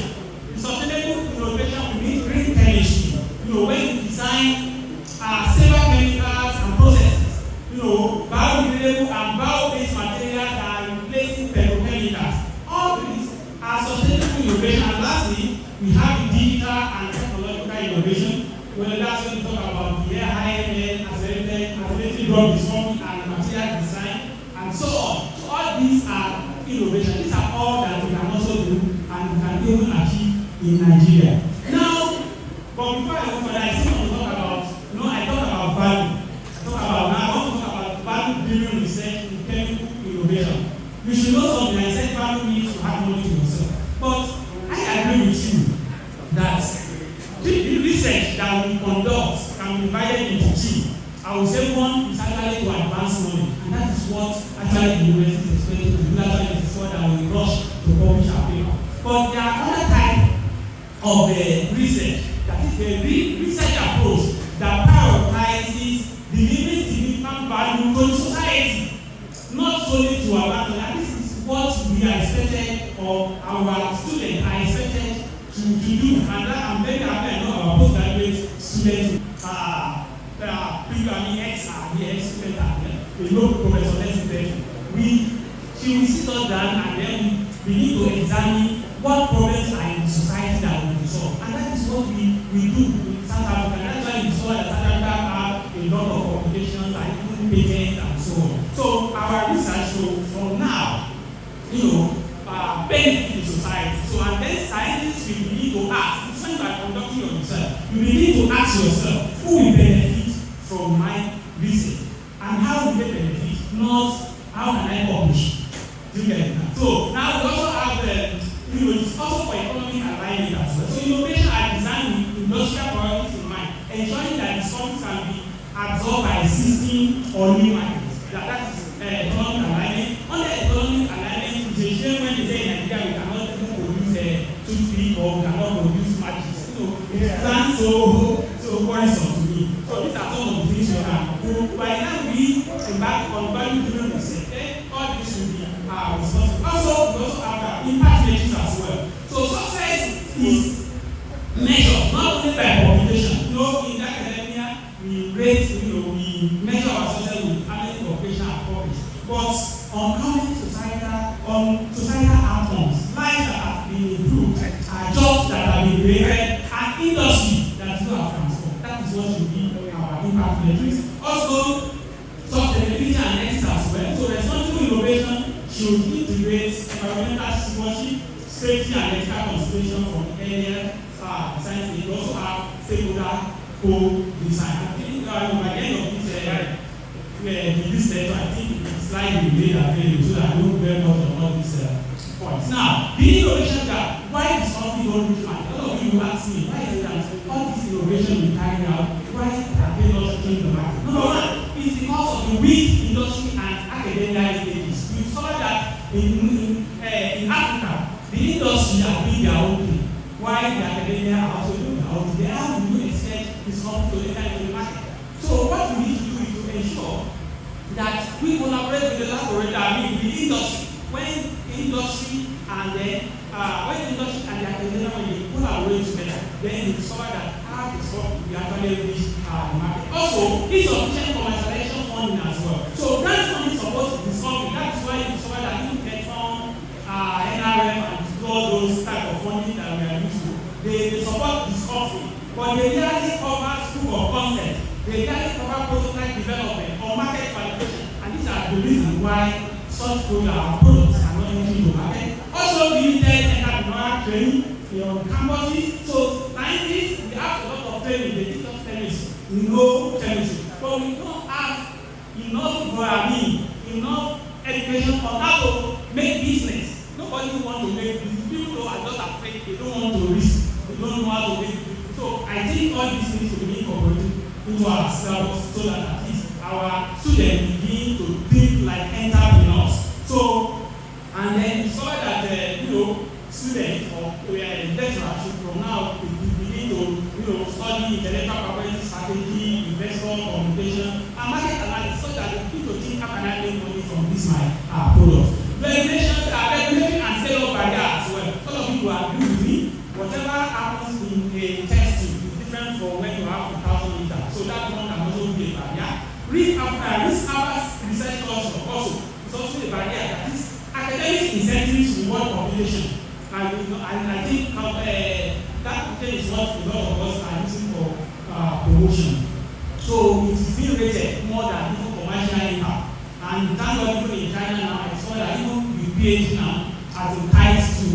The sustainable innovation will mean green chemistry. When you design several chemicals and processes, biodegradable and bio-based materials that are replacing petrochemicals. All these are sustainable innovation. And lastly, we have the digital and technological innovation. Well, that's when we talk about the high-end, accelerated drug discovery and material design, and so on. So all these are innovation. These are all that we can also do and we can even achieve in Nigeria. Now, but before I go further, I still want to talk about, I talk about value. I want to talk about value-driven research in chemical innovation. You should know something. I said value means to have knowledge to yourself. But I agree with you that the research that we conduct can be divided into two. I would say one is actually to advance knowledge, and that is what actually the university is expected to do. That's why it is what that we rush to publish our paper. But there are other types of research, that is the research approach that prioritizes delivering significant value to society, not solely to our learners. And this is what we are expected, or our students are expected to do. And that I'm very happy I know our postgraduate students X are here, students are here. We know Professor Leslie. She will sit us down and then we need to examine what problems are in society that we will solve. And that is what we do in South Africa. That's why you saw that South Africa have a lot of publications and even patents and so on. So our research, so from now, working on yourself, you begin to ask yourself, who will benefit from my research? And how will they benefit? Not how can I publish? Do you get that? So now we also have it's also for economic alignment as well. So innovation are designed with industrial priorities in mind, ensuring that discoveries can be absorbed by existing or new markets. That is economic alignment. Under economic alignment, it's a shame when they say in Nigeria we cannot even produce toothpick or we cannot produce matches. It sounds so worrisome to me. So these are some of the things we can do. By now we embark on value-driven research. All this will be responsible. Also, we also have impact measures as well. So success is measured not only by publication. In academia, we rate, we measure our success with how many publications are published, but on how many societal outcomes, lives that have been improved, jobs that have been created, and industry that you have transformed. That is what should be our impact metrics. Also, sustainability and ethics as well. So responsible innovation should integrate environmental stewardship, safety and ethical consideration from earlier science. They also have stakeholder co-design. I think by the end of this lecture, I think the slide will be made available so that I don't very much on all these points. Now, the innovation gap, why is something don't reach market? A lot of people ask me, why is it that all this innovation we carry out, why are they not reaching the market? Number one, it's because of the weak industry and academia linkages. We saw that in Africa, the industry are doing their own thing, while the academia are also doing their own thing. They have to do expect this company to enter into the market. So what we need to do is to ensure that we collaborate with the laboratory, with the industry. When industry and the academia, when they collaborate together, then they discover that how this work we actually reach the market. Also, insufficient commercialization funding as well. So grant funding supports discovery. That is why you discover that you get from NRM and all those type of funding that we are used to. They support discovery, but they rarely cover proof of concept. They rarely cover prototype development or market validation, and these are the reasons why such products are not entering the market. Also, limited entrepreneurial training on campuses. So scientists, we have a lot of training. They teach us chemistry. We know chemistry, but we don't have enough education on how to make business. Nobody wants to make business. People are just afraid. They don't want to risk. They don't know how to make business. So I think all these things will be incorporated into our syllabus so that at least our students begin to think like entrepreneurs. So, and then we saw that students or lecturers should from now begin to study intellectual property strategy, investor communication, and market analysis, so that they begin to think how can I make money from this my product. Regulation and scale-up barrier as well. A lot of people agree with me. Whatever happens in a testing is different from when you have 1,000 liters. So that one can also be a barrier. Risk-averse research culture also is also a barrier. That is academic incentives reward population. And I think that is what a lot of us are using for promotion. So it is being rated more than even commercial impact. And thank God even in China now, I saw that even with PhD now has been tied to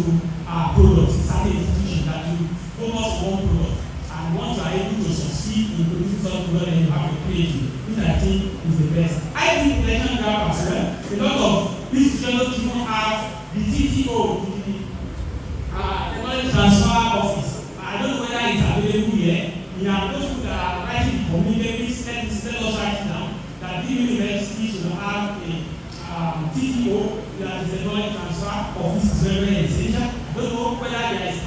products in certain institutions that you focus on one product. And once you are able to succeed in producing such product, then you have a PhD, which I think is the best. I think intellectual gap as well. A lot of institutions don't even have the TTO, Technology Transfer Office. I don't know whether it's available here. We have those people that are writing the communications, let us write it down, that the university should have a TTO, that is the Technology Transfer Office, is very essential. I don't know whether there is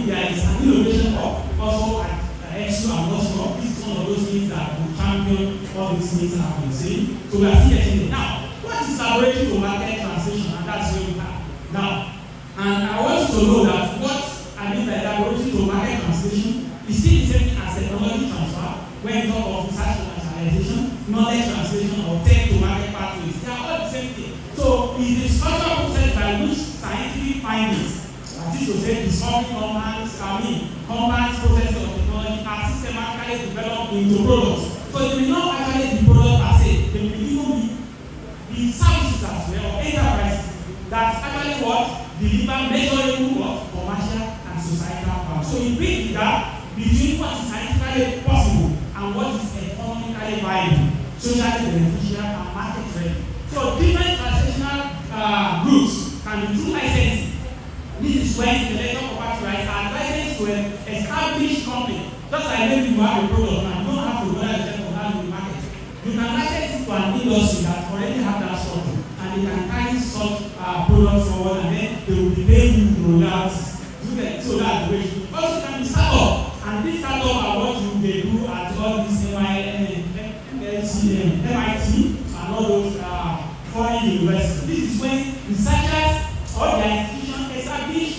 there is an innovation hub also at XU and also this is one of those things that will champion all these things I have been saying. So we are still getting it. Now, what is laboratory to market translation? And that's where we are now. And I want you to know that what I mean by laboratory to market translation is still the same thing as technology transfer when we talk of research commercialization, knowledge translation, or tech to market pathways. They are all the same thing. So it's the structural process by which scientific findings, that is to say discovery compounds, processes of technology are systematically developed into products. So they will not actually be products per se, they will even be services as well, or enterprises that actually deliver measurable commercial and societal value. power. So it bridges the gap between what is scientifically possible and what is economically viable, socially beneficial, and market ready. So different translational groups can be through licensing. This is when intellectual property rights are licensed to an established company. Just like maybe you have a product and you don't have to go and check for how you market. You can license it to an industry that already have that structure, and they can carry such products forward, and then they will be paying you royalties. So that's the way. Also, can be startup, and this startup are what you they do at all these MIT and all those foreign universities. This is when researchers or their institutions establish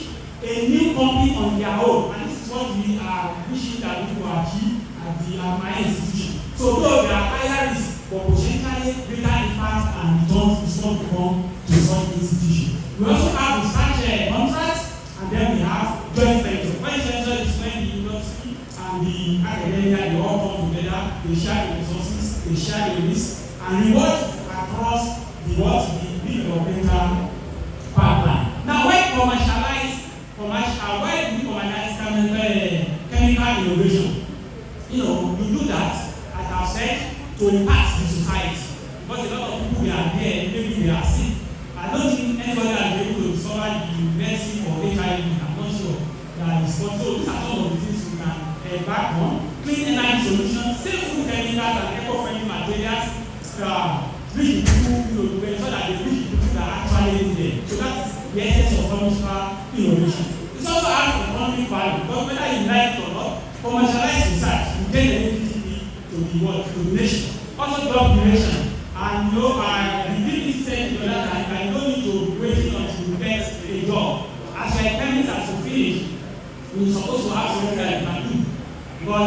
a new company on their own, and this is what we are wishing that we will achieve at the my institution. So though there are higher risks, but potentially greater impact and returns is what we come to such institution. We also have research contracts, and then we have joint venture. Joint venture is when the industry and the academia they all come together, they share the resources, they share the risk, and reward across the developmental pipeline. Now, when we commercialize chemical innovation, you do that, as I've said, to impact the society. Because a lot of people are there, maybe they are sick. I don't think anybody has been able to discover the medicine for HIV. I'm not sure that is possible. So these are some of the things we can back on. Clean energy solutions, safe food chemicals, and eco-friendly materials. Reach people, to ensure that they reach people that actually need them. So that's the essence of pharmaceutical innovation. It's also has economic value, because whether you like it or not, commercialized research, you get the NIGERIA to the world, to the nation. Also job creation. And the people said to that I don't need to wait until you get a job. As your chemist has to finish, you're supposed to have something that you can do. But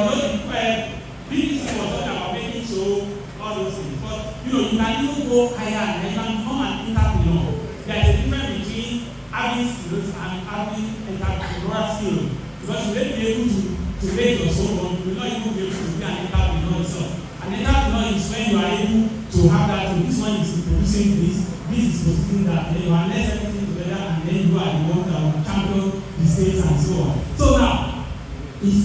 people was talking about making sure all those things. But you can even go higher and you can become an entrepreneur. There's a difference between having skills and having entrepreneurial skills. Because you may be able to make your soul, but you will not even be able to be an entrepreneur yourself. An entrepreneur is when you are able to have that. So this one is producing this is producing that. Then you harness everything together, and then you are the one that will champion the states and so on. So now,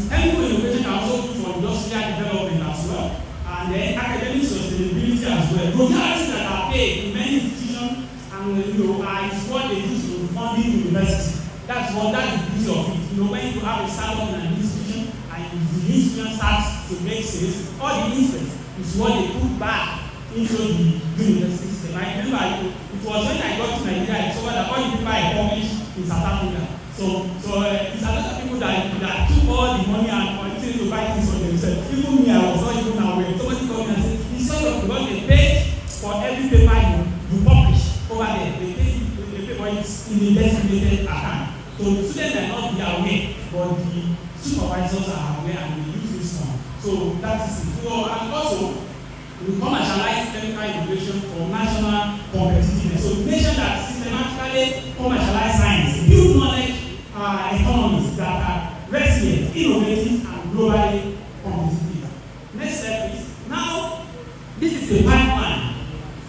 chemical innovation can also be for industrial development as well, and then academic sustainability as well. Royalties that are paid in many institutions, and is what they use to funding university. That's the beauty of it. When you have a startup in an institution and the institution starts to make sales, all the interest is what they put back into the university system. I remember it was when I got to Nigeria, I saw that all the people I published in South Africa. So it's a lot of people that took all the money and continued to buy things for themselves. Even me, I was not even aware. Somebody called me and said, it's sort of because they pay for every paper you publish over there. They pay for it in the designated account. So the students are not aware, but the supervisors are aware and they use this one. So that is it. So, and also, we commercialize chemical innovation for national competitiveness. So the nation that systematically commercialize science, build knowledge economies that are resilient, innovative, and globally competitive. Next step is, now, this is the pipeline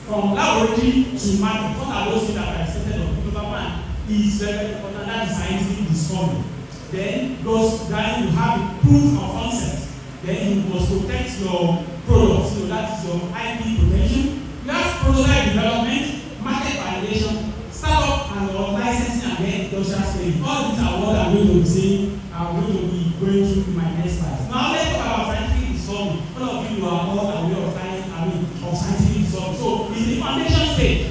from laboratory to market. What are those things that are stated on? Number one is that scientific discovery. Then you have a proof of concept. Then you must protect your products. That is your IP protection. You have prototype development, market validation, startup and licensing, and then industrial scaling. All these are what I'm going to be saying. I'm going to be going through in my next slide. Now let's talk about scientific discovery. All of you are all aware of scientific discovery. So in the foundation stage,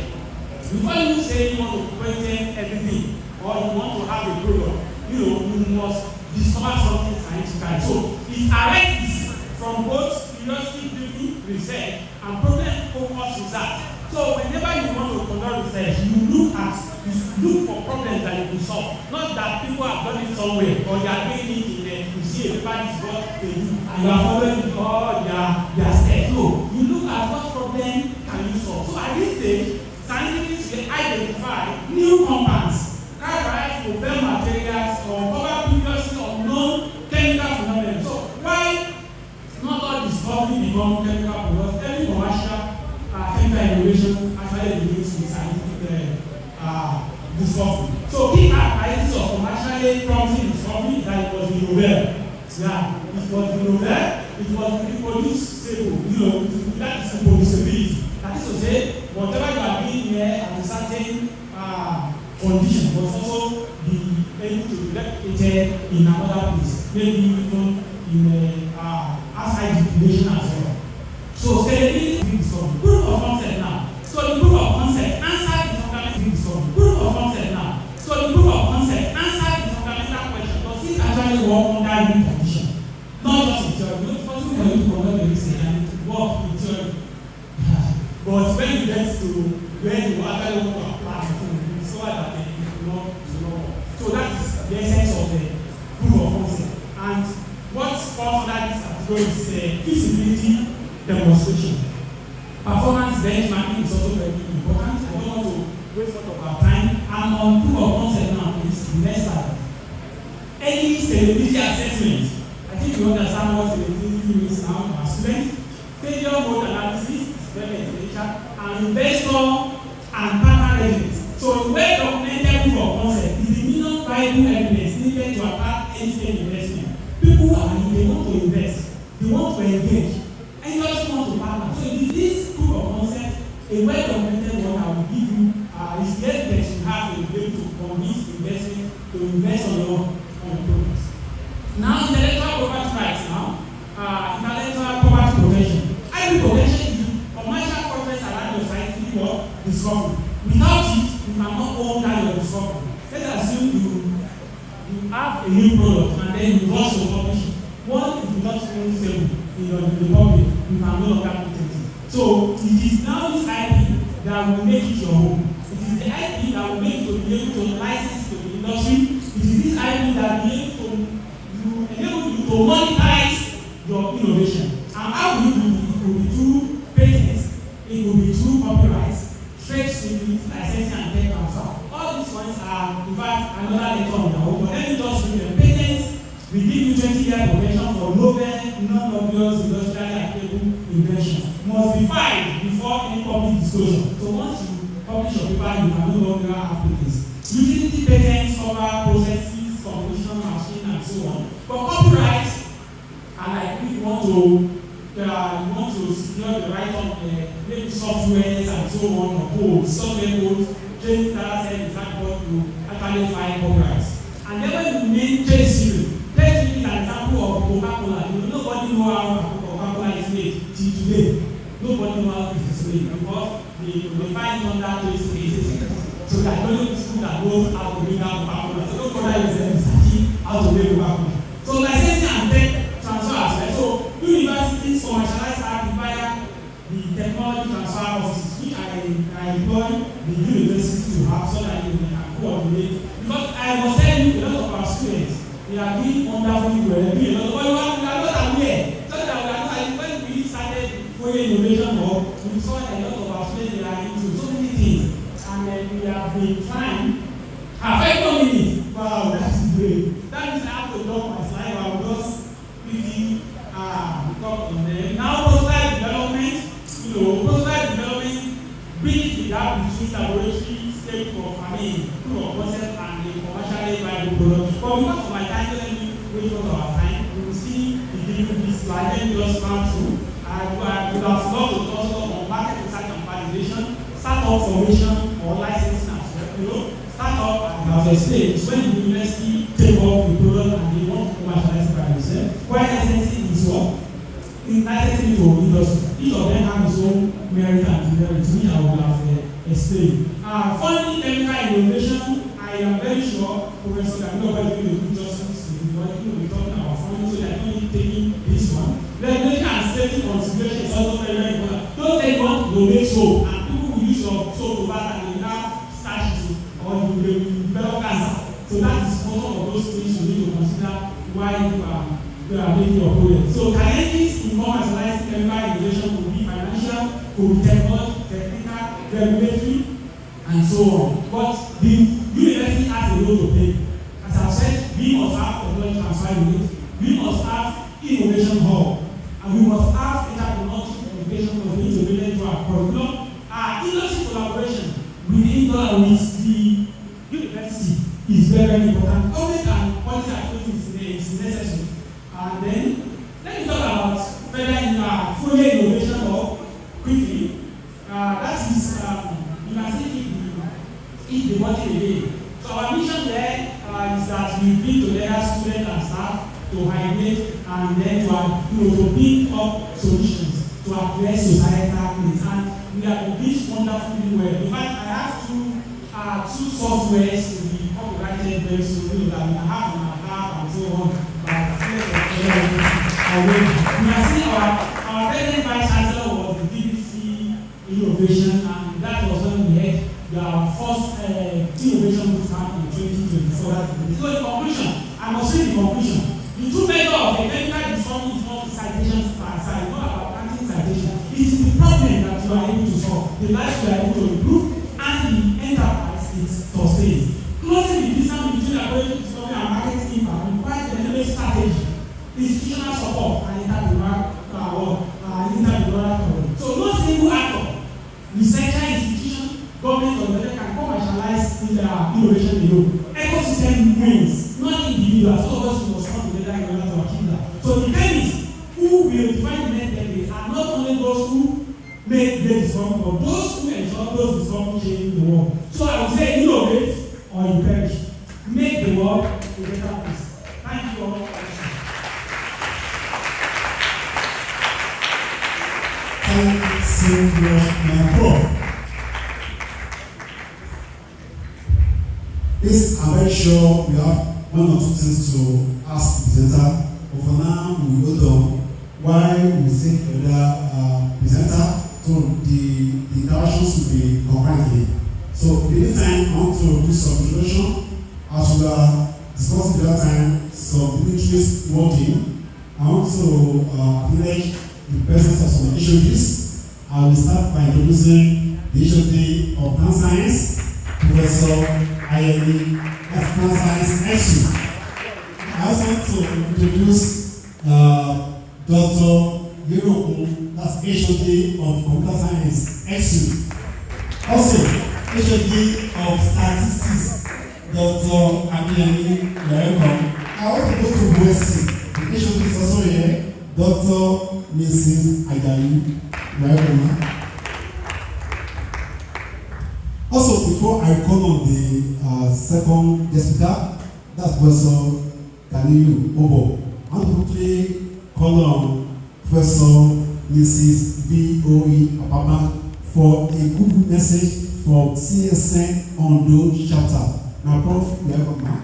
before you say you want to patent everything or you want to have a product, you must discover something scientifically. So it arises from both curiosity-driven research and problem-focused research. So whenever you want to conduct research, you look for problems that you can solve. Not that people have done it somewhere or they are doing it in there. You see a paper is what they do and you are following all their steps. No, you look at what problem can you solve. So at this stage, scientists will identify new compounds, characterized novel materials, or cover previously unknown chemical phenomena. So why not all discovery become chemical products? Every commercial chemical innovation actually begins with scientific discovery. So key characteristics of commercially promising discovery is that it was novel. Yeah, it was the novel, it was reproducible, that is reproducibility. That is to say, whatever you are doing here at a certain condition was also be able to be replicated in another place, maybe even in outside the population as well. So scalability is some proof of concept now. So the proof of concept answer the fundamental some proof of concept now. So the proof of concept answer the fundamental question. Does it actually work under any condition? Not just in theory. It's possible for you to conduct the research and it work in theory. But when you get to where you actually want to apply it, you discover that it will not work. So that is the essence of the proof of concept. And what falls under this category is feasibility demonstration. Performance benchmarking is also very important. I don't want to waste a lot of our time. And on proof of concept now is the next slide. Any scalability assessment. I think you understand what scalability means now to our students. Failure mode analysis is very essential. And investor and partner readiness. So well documented proof of concept is the minimum viable evidence needed to attract any investment. People they want to invest, they want to engage, and you also want to partner. So it is this proof of concept, a well documented one I will give you is the evidence you have to be able to convince investment to invest on your products. Now intellectual property rights intellectual property protection. IP protection is commercial progress around your scientific or discovery. Without it, you cannot own that your discovery. Let's assume you have a new product and then you rush to publish it. One, if you not own stable in the public, you can no longer protect it. So it is now this IP that will make it your own. It is the IP that will make you to be able to license to the industry. It is this IP that will enable you to monetize your innovation. And how will you do it? It could be through patents, it could be through copyrights, trade secrets, licensing and tech transfer. All these ones are, in fact, another lecture on their own. But let me just read the patents. We give you 20-year protection for novel, non-obvious, industrially applicable invention. Must be filed before any public disclosure. So once you publish your paper, you can no longer have patents. Utility patents cover processes, composition, machine, and so on. But copyrights, and like if you want to secure the right of maybe softwares and so on, or codes, software codes, training data set is that what you actually find copyrights. And then when you name trade secret is an example of Coca-Cola. Nobody knows how Coca-Cola is made till today. Nobody knows how it is made because they find it under trade secret. So that only people that know how to make that Coca-Cola. So nobody is researching how to make Coca-Cola. So licensing and tech transfer as well. So universities commercialize art via the technology transfer offices, which I employ the university to have so that they can coordinate. Because I was telling you a lot of our students, they are doing wonderfully well, doing a lot of work. We are not aware. So that we are not, when we started for innovation hub, we saw that a lot of our students they are into so many things. And we have been trying. 5 minutes. Wow, that is great. That means I have to drop my slide. I will just quickly talk on them. Now, prototype development. Prototype development bridges the gap between laboratory stage of proof of concept and the commercially viable product. But because of my time, let me wait for our time. We will see the giving this slide. Let me just run through. I would have loved to also on market research and validation, startup formation or licensing as well. Startup at the stage when the university take up the product and they want to commercialize it by themselves. Why licensing is what? In licensing to industry. Each of them have its own merit and demerit, which I will have explained. Funding chemical innovation, I am very sure Professor Camilo is going to do justice to what we will be talking about funding, so that only taking this one. Regulation and safety consideration is also very, very important. Don't take one to make soap, and people will use your soap to bath and they have starches or you will develop cancer. So that is one of those things you need to consider while you are making your project. So challenges in commercializing chemical innovation could be financial, could be technical, regulatory, and so on. But the university has a role to play. As I've said, we must have technology transfer unit, we must have innovation hub, and we must have interpretation education for the integrated to our curriculum. Industry collaboration with the university is very, very important. Government and policy activities is necessary. necessary. And then, let me talk about further further innovation or quickly. That is, you can see eat the body again. So our mission there is that we bring together students and staff to hydrate and then to build up solutions to address societal needs. And we are doing this wonderfully well. In fact, I have two softwares to be copyrighted very soon that we can have on our app and so on. You can see our present vice chancellor was the BBC Innovation, and that was when we had our first innovation bootcamp in 2024. So in conclusion, I must say the conclusion. The true measure of a technical discovery is not citations per side, not about counting citation. It is the problem that you are able to solve, the life you are able to improve, and the enterprise it sustains. Closing the distance between approaching discovery and marketing impact requires a deliberate strategy, institutional support, and interpreneurial coverage. So no single actor, researcher, institution, government, or whether can commercialize in their innovation alone. Ecosystem wins, not individuals. All of us must come together in order to achieve that. So the chemists who will define the next decade are not only those who make the discovery, but those who ensure those discoveries change the world. So I would say innovate or you perish. Make the world a better place. Thank you all. Thank you so much, my prof. This, I'm very sure we have one or two things to ask the presenter, but for now we will hold on while we take the presenter, so the interactions will be concurrently. So in the meantime, I want to do some introduction as we are discussing the other time some dignitaries working. I want to acknowledge the presence of some HODs. I will start by introducing the HOD of Plant Science, Professor Ayeni, Plant Science ESU. I also want to introduce Dr. Yerokun, that's HOD of Computer Science ESU. Also, HOD of Statistics, Dr. Ayeni, welcome. I want to go to USC. The HOD is also here, Dr. Mrs. Ajayi, welcome. Also, before I call on the second guest speaker, that's Professor Ganiyu Obo, I want to quickly call on Professor Mrs. V.O.E. Apapa for a good message for CSN Ondo chapter. Now, Prof, welcome, ma'am.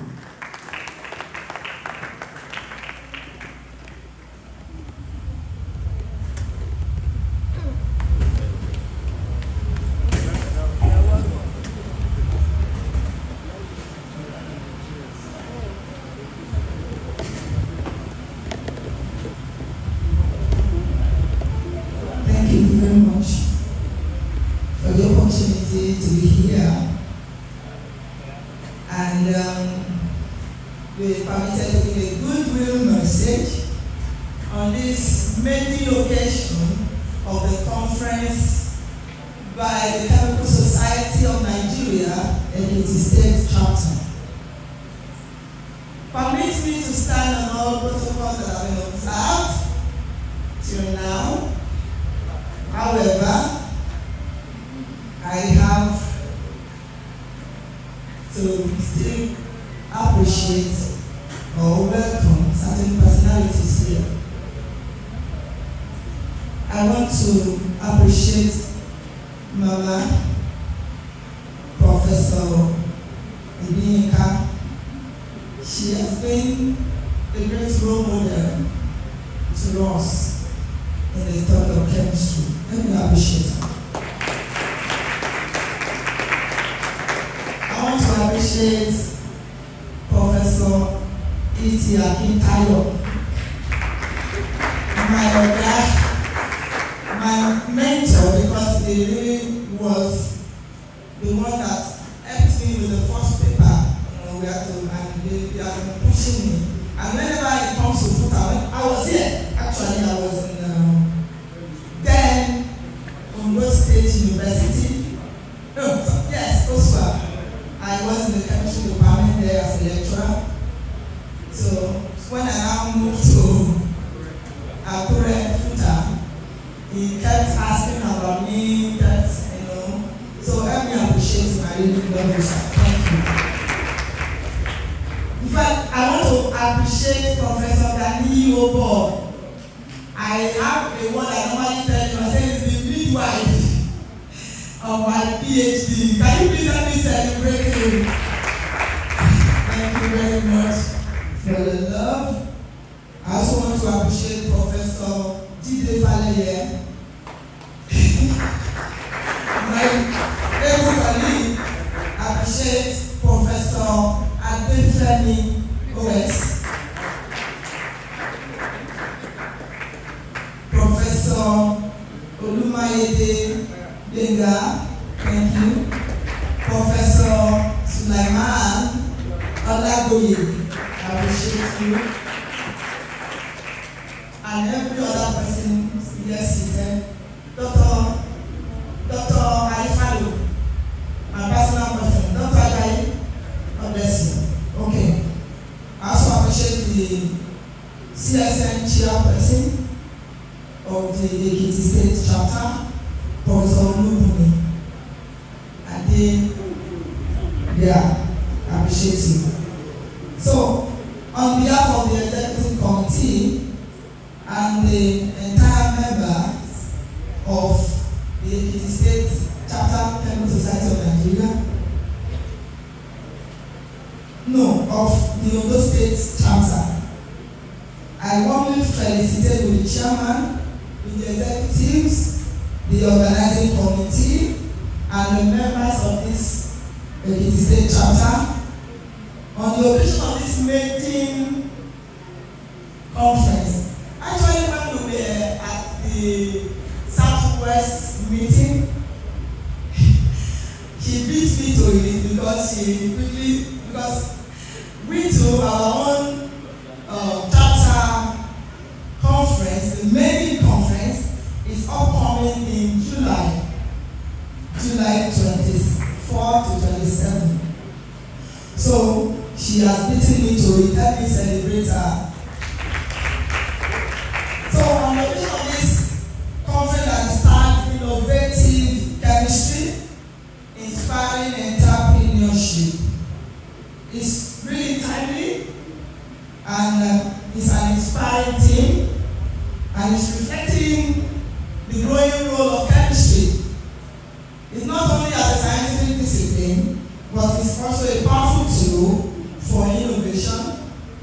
So when I moved to Akure Futa, he kept asking about me, that, so help me appreciate him. I really love you, sir. Thank you. In fact, I want to appreciate Professor Gani Obo. I have a word I normally tell you, I say it's the midwife of my PhD. Can you please help me celebrate him? Thank you very much for the love. I also want to appreciate Professor Jide Faleye. My able colleague, appreciate Professor Adefemi OS. Professor Olumayede Benga, thank you. Professor Sulaiman Olagoye, I appreciate you. And every other person here seated. Dr. Alifado, my personal person. Dr. Agai, God bless you. Okay. I also appreciate the CSN chairperson of the Ekiti State Chapter, Professor Olubumi. And I appreciate you. So, on behalf of the executive committee and the entire members of the Ekiti State Chapter Chemical Society of Nigeria, of the Ondo State Chapter, I warmly felicitate with the chairman, with the executives, the organizing committee, and the members of this Ekiti State Chapter on the occasion of this maiden conference. Actually, when we were at the Southwest meeting, she beat me to it because we too, our own chapter conference, the maiden conference, is upcoming in July 24 to 27. So she has beaten me to it. Let me celebrate her. So on the occasion of this conference that starts innovative chemistry, inspiring entrepreneurship, it's really timely and it's an inspiring theme, and it's reflecting the growing role of chemistry. It's not only as a scientific discipline, but it's also a powerful tool for innovation,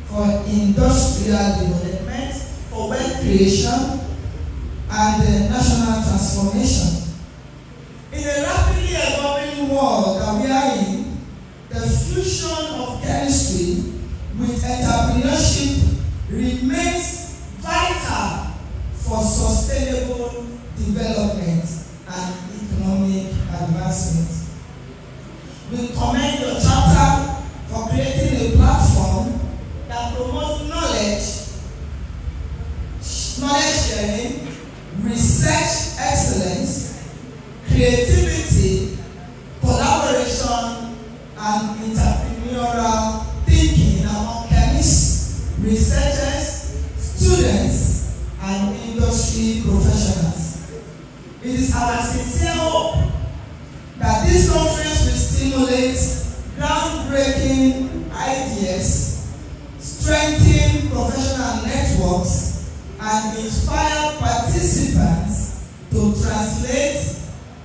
for industrial development, for wealth creation, and national transformation. In a rapidly evolving world that we are in, the fusion of chemistry with entrepreneurship remains vital for sustainable development and economic advancement. We commend your chapter for creating a platform that promotes knowledge sharing, research excellence, creativity, collaboration, and entrepreneurial thinking among chemists, researchers, students, and industry professionals. It is our sincere hope that this conference will stimulate groundbreaking ideas, strengthen professional networks, and inspire participants to translate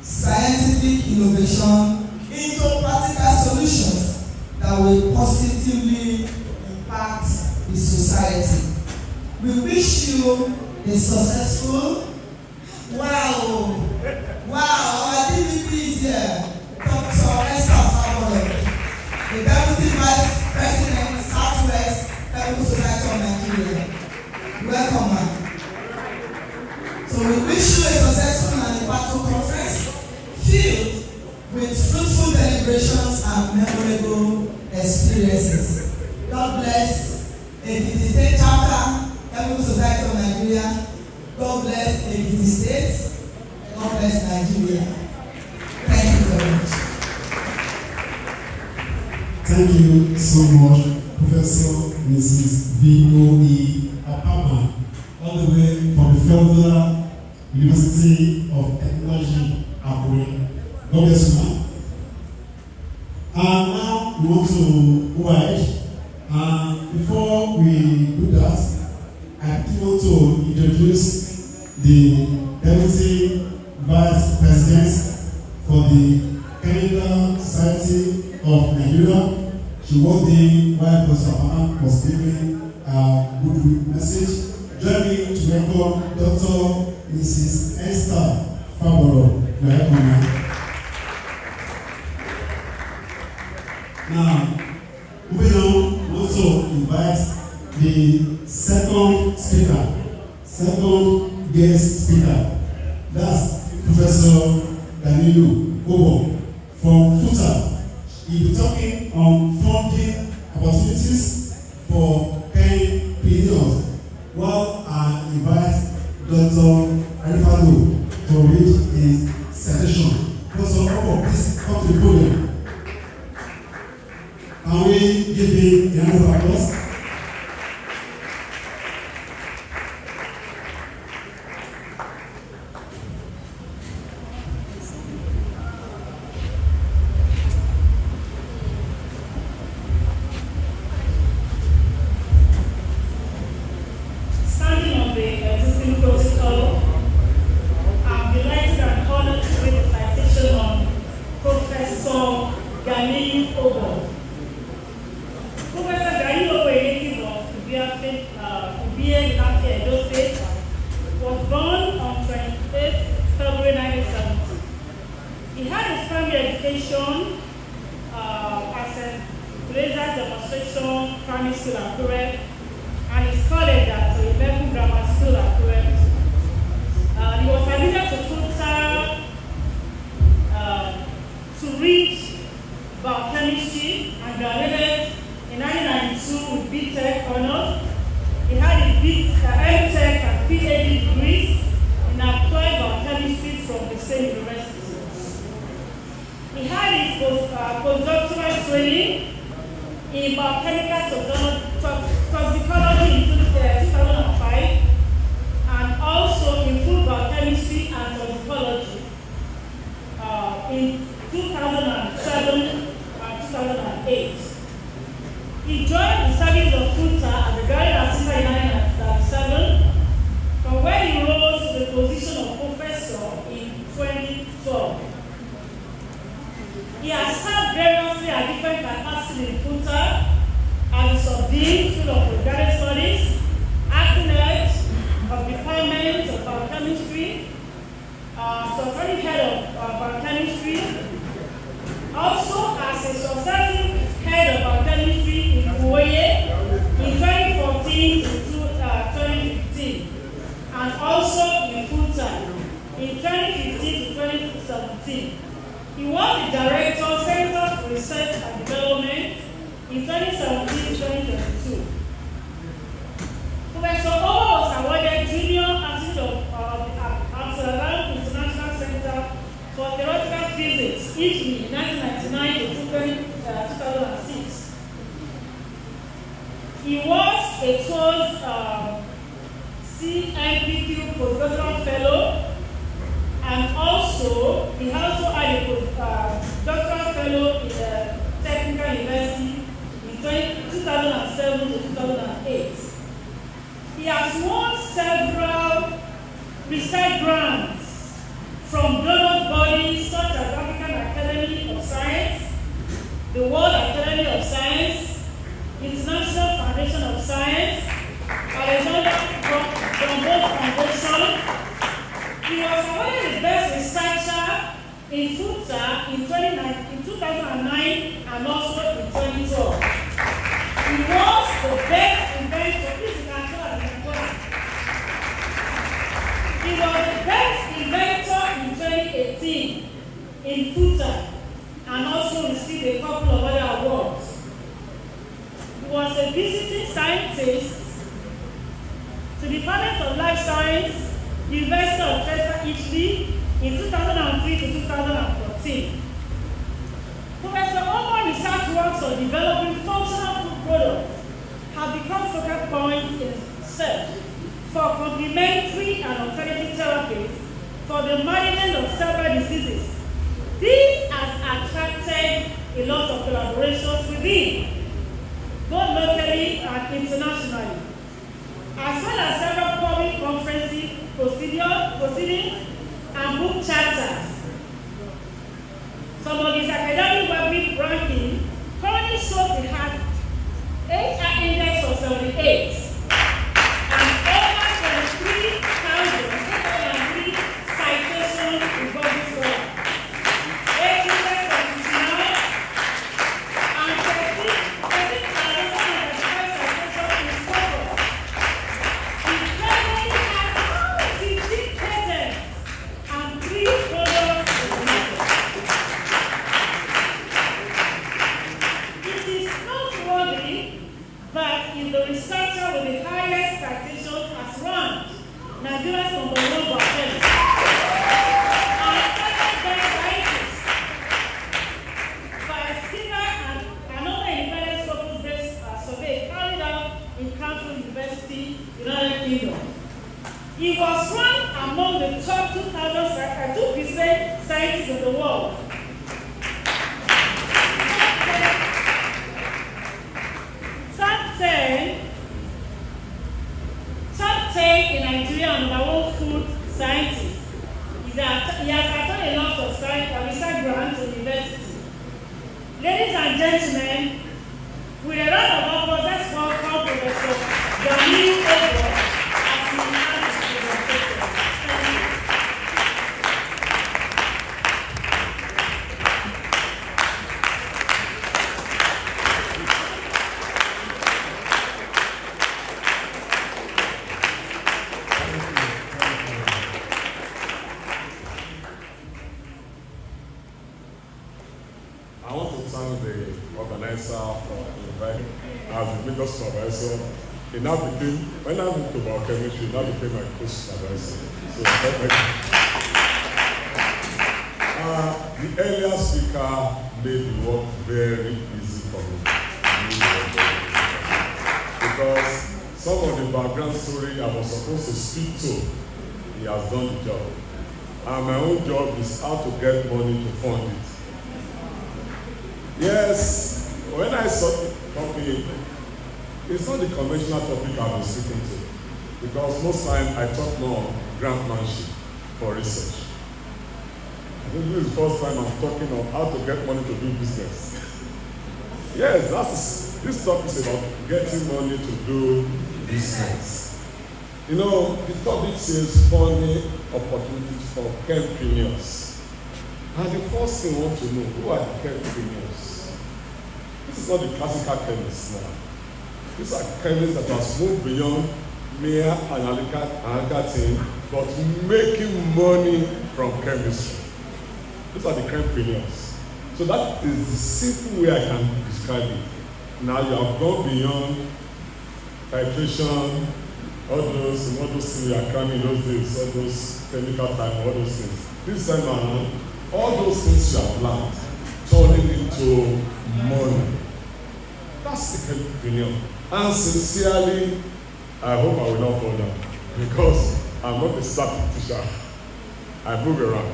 scientific innovation into practical solutions that will positively impact the society. We wish you a successful, our DVP is here, Dr. Esther Fabolo, the Deputy Vice President, Southwest Chemical Society of Nigeria. Welcome, ma'am. So we wish you a successful and impactful conference filled with fruitful deliberations and memorable experiences. God bless Ekiti State Chapter, Chemical Society of Nigeria. God bless Ekiti State. God bless Nigeria. Thank you very much. Thank you so much, Professor Mrs. V.O.E. all the way from the Federal University of Technology, Akure. God bless you, man. And now we want to go ahead. Before we do that, I want to introduce the Deputy Vice President for the Chemical Society of Nigeria. She was the while Pastor Abraham was giving a good message. Join me to welcome Dr. Mrs. Esther Fabolo. Welcome. Now, moving on, we also invite the second guest speaker. That's Professor Danielu Obo from FUTA. He'll be talking on funding opportunities for paying while I invite Dr. Arifado to read his citation. Professor Obo, please come to the podium. Can we give him a round of applause? Standing on the existing protocol, I'm delighted and honored to read the citation on Professor Danielu Obo. Professor Danielu Obo, a native of Ubie, Edo State, was born on 28th February 1970. He had his primary education at St. Teresa's Demonstration Primary School at Akure, and his college at Ibeku Grammar School at Akure. He was admitted to FUTA to read biochemistry and graduated in 1992 with BTech honors. He had his MTech and PhD degrees in applied biochemistry from the same university. He had his postdoctoral training in biochemical toxicology in 2005 and also in food biochemistry and toxicology in 2007 and 2008. He joined the service of FUTA as a graduate assistant in 1997, from where he rose to the position of professor in 2012. He has served variously at different capacities in FUTA as the subdean, School of Postgraduate Studies, acting head of Department of Biochemistry, subordinate head of Biochemistry, also as a successive head of Biochemistry in Kuwait in 2014 to 2015, and also in FUTA in 2015 to 2017. He was the director, Center for Research and Development in 2017-2022. Professor Obo was awarded Junior Athlete of Amsterdam International Center for Theoretical Physics, Italy, 1999 to 2006. He was a close CNPQ postdoctoral fellow, and he also had a doctoral fellow in the Technical University in 2007 to 2008. He has won several research grants from donor bodies such as African Academy of Science, the World Academy of Science, International Foundation of Science, Alexander Grombold Foundation. He was awarded the best researcher in FUTA in 2009 and also in 2012. He was the best inventor. Please, you can show us the class. He was the best inventor in 2018 in FUTA and also received a couple of other awards. He was a visiting scientist to the Department of Life Science, University of Trieste, Italy, in 2003 to 2014. Professor Obo's research works on developing functional food products have become focal points in research for complementary and alternative therapies for the management of several diseases. This has attracted a lot of collaborations within, both locally and internationally, as well as several public conferences, proceedings, and book chapters. Some of his academic ranking currently shows he has HR index of 78 and over 23,803 citations in bodies work. 8 index of 59 and 13,035 citations in Scotland. He currently has 15 patents and 3 products in the market. It is noteworthy that is the researcher with the highest citations has ranked Nigeria's #1 biochemist and second best scientist by a Skinner and another independent focus-based survey carried out in Cambridge University, United Kingdom. He was ranked among the top 2% scientists in the world. Top 10 in Nigeria and #1 food scientist. He has attended a lot of research grants at university. Ladies and gentlemen, with a lot of applause, let's welcome Professor Daniel Obo as he has his presentation. Thank you. I want to thank the organizer for inviting as the major supervisor. He now became, when I moved to biochemistry, he now became my co-supervisor. So thank you. The earlier speaker made the work very easy for me. Because some of the background story I was supposed to speak to, he has done the job. And my own job is how to get money to fund it. Yes, when I saw the topic, it's not the conventional topic I was speaking to, because most times I talk more grantmanship for research. This is the first time I'm talking on how to get money to do business. Yes, this topic is about getting money to do business. You know, the topic says funding opportunities for entrepreneurs. And the first thing we want to know, who are the entrepreneurs? This is not the classical chemists now. These are chemists that have moved beyond mere analytical thing, but making money from chemistry. These are the entrepreneurs. So that is the simple way I can describe it. Now you have gone beyond titration, all those things we are cramming those days, all those chemical time, all those things. This time around, all those things you have learned, turning into money. That's the entrepreneur. And sincerely, I hope I will not fall down, because I'm not a static teacher. I move around.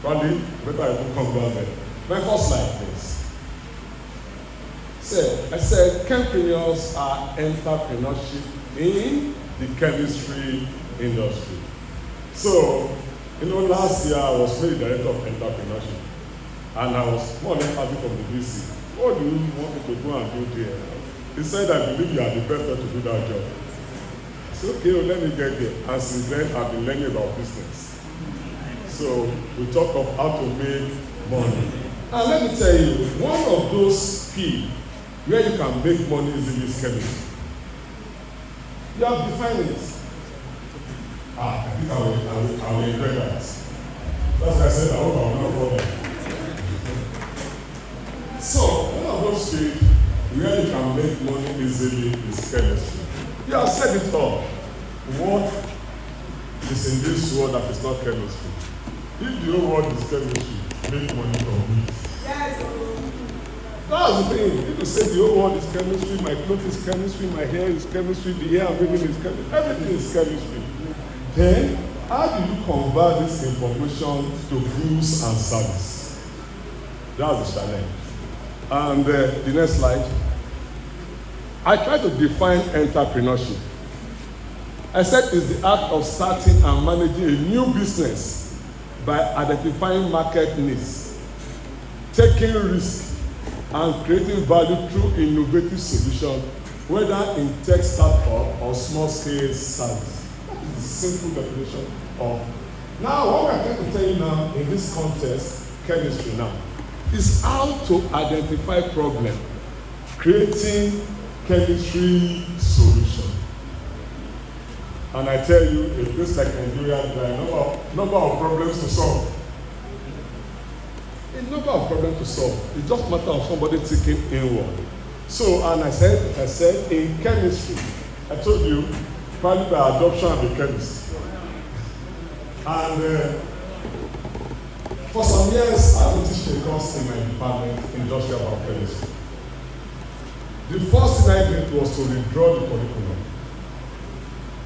Probably better I will come down there. My first slide, please. I said entrepreneurs are entrepreneurship in the chemistry industry. So, you know, last year I was made director of entrepreneurship, and I was more or less happy from the VC. What do you want me to go and do there? He said, I believe you are the best to do that job. I said, okay, well, let me get there. And since then, I've been learning about business. So we talk of how to make money. And let me tell you, one of those key where you can make money is in this chemistry. You have defined it. I think I will enjoy that. That's why I said I hope I will not fall there. So, one of those fields where you can make money easily is chemistry. You have said it all. What is in this world that is not chemistry? If you know what is chemistry, make money from it. Yes. That's the thing. If you say the whole world is chemistry, my clothes is chemistry, my hair is chemistry, the hair I'm breathing is chemistry, everything is chemistry. Then, how do you convert this information to goods and service? That's the challenge. And the next slide. I try to define entrepreneurship. I said it's the act of starting and managing a new business by identifying market needs, taking risks, and creating value through innovative solutions, whether in tech startup or small-scale service. That is the simple definition of. Now, what we're trying to tell you now in this context, chemistry now, is how to identify problem, creating chemistry solution. And I tell you, in a place like Nigeria, there are a number of problems to solve. A number of problems to solve. It's just a matter of somebody thinking inward. So, and I said in chemistry, I told you, probably by adoption of the chemist. And for some years, I would teach a course in my department, industrial biochemistry. The first thing I did was to withdraw the curriculum.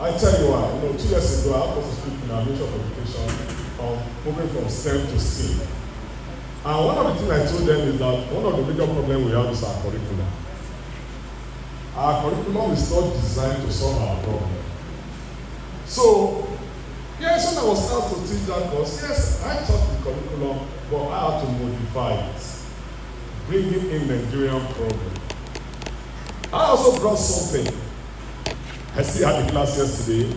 I tell you why. 2 years ago, I was speaking in our major publication on moving from STEM to STEAM. And one of the things I told them is that one of the major problems we have is our curriculum. Our curriculum is not designed to solve our problem. So, yes, when I was asked to teach that course, yes, I taught the curriculum, but I had to modify it, bringing in Nigerian problem. I also brought something. I still had the class yesterday.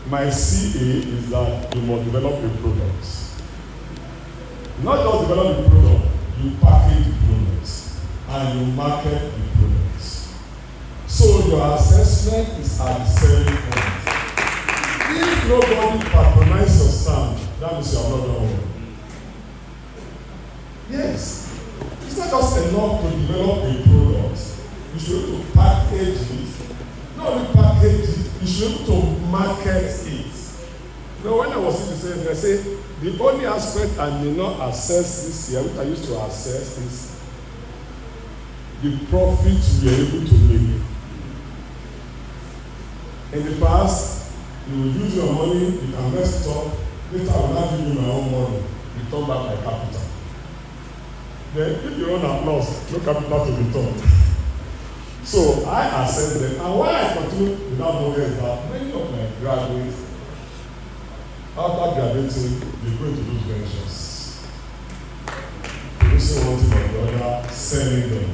My CA is that you must develop a product. Not just develop the product, you package the product and you market the product. So your assessment is at the selling point. If nobody patronizes your stand, that means you are not done well. Yes. It's not just enough to develop a product. You should be able to package it. Not only package it, you should be able to market it. When I was in the same, I say the only aspect I may not assess this year, which I used to assess, is the profit we are able to make. In the past, you will use your money, you can invest it up, later I will not give you my own money, return back my capital. Then if you run at loss, no capital to return. So I assess them, and why I continue without knowing is that many of my graduates, after graduating, they go into those ventures. Producing one thing or the other, selling them.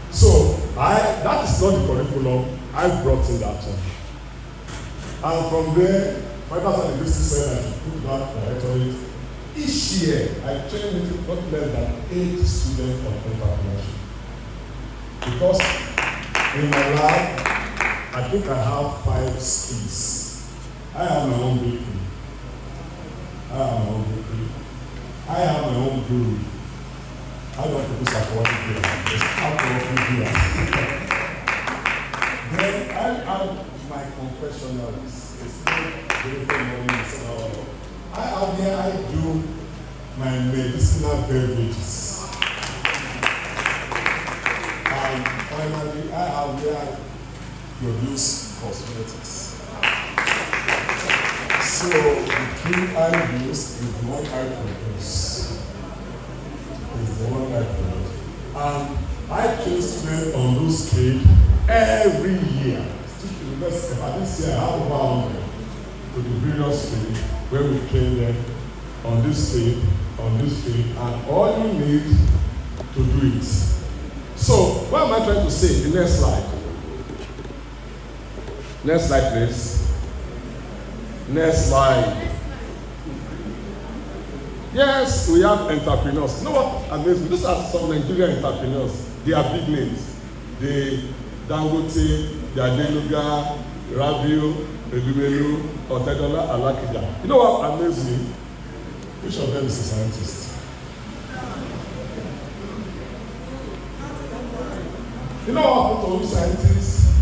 So that is not the curriculum, I brought in that one. And from there, my pastor the business said I should put that directorate. Each year, I train not less than 8 students on entrepreneurship. Because in my lab, I think I have 5 skills. I have my own bakery. I have my own brewery. I don't produce alcoholic beer. There's alcoholic beer. Then I have my confessionaries. It's not very morning. I do my medicinal beverages. And finally, I have where I produce cosmetics. So the cream I use is the one I produce. And I train students on those scale every year. This year I have about 100 to the various scale where we train them on this scale, and all you need to do it. So, what am I trying to say? The next slide. Next slide, please. Next slide. Yes, we have entrepreneurs. You know what amazes me? These are some Nigerian entrepreneurs. They are big names. The Dangote, the Adenuga, Rabiu, Edumelu, Otedola, Alakija. You know what amazes me? Which of them is a scientist? You know what happened to all scientists?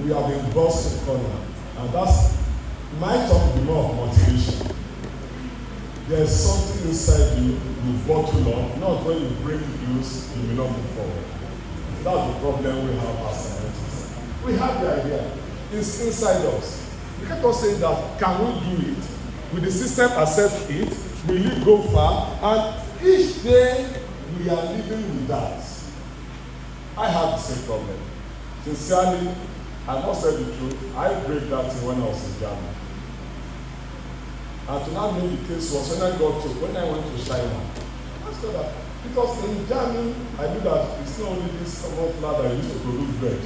We have been bossed to corner. And that's my talk will be more of motivation. there's something inside you bottle up, not when you break it loose, you will not move forward. That's the problem we have as scientists. We have the idea. It's inside us. We can't just say that, can we do it? Will the system accept it? Will it go far? And each day we are living with that. I have the same problem. Sincerely, I must say the truth, I break that thing when I was in Ghana. And to now know the case was when I went to China. I said that because in Ghana, I knew that it's not only this common flour that I used to produce bread.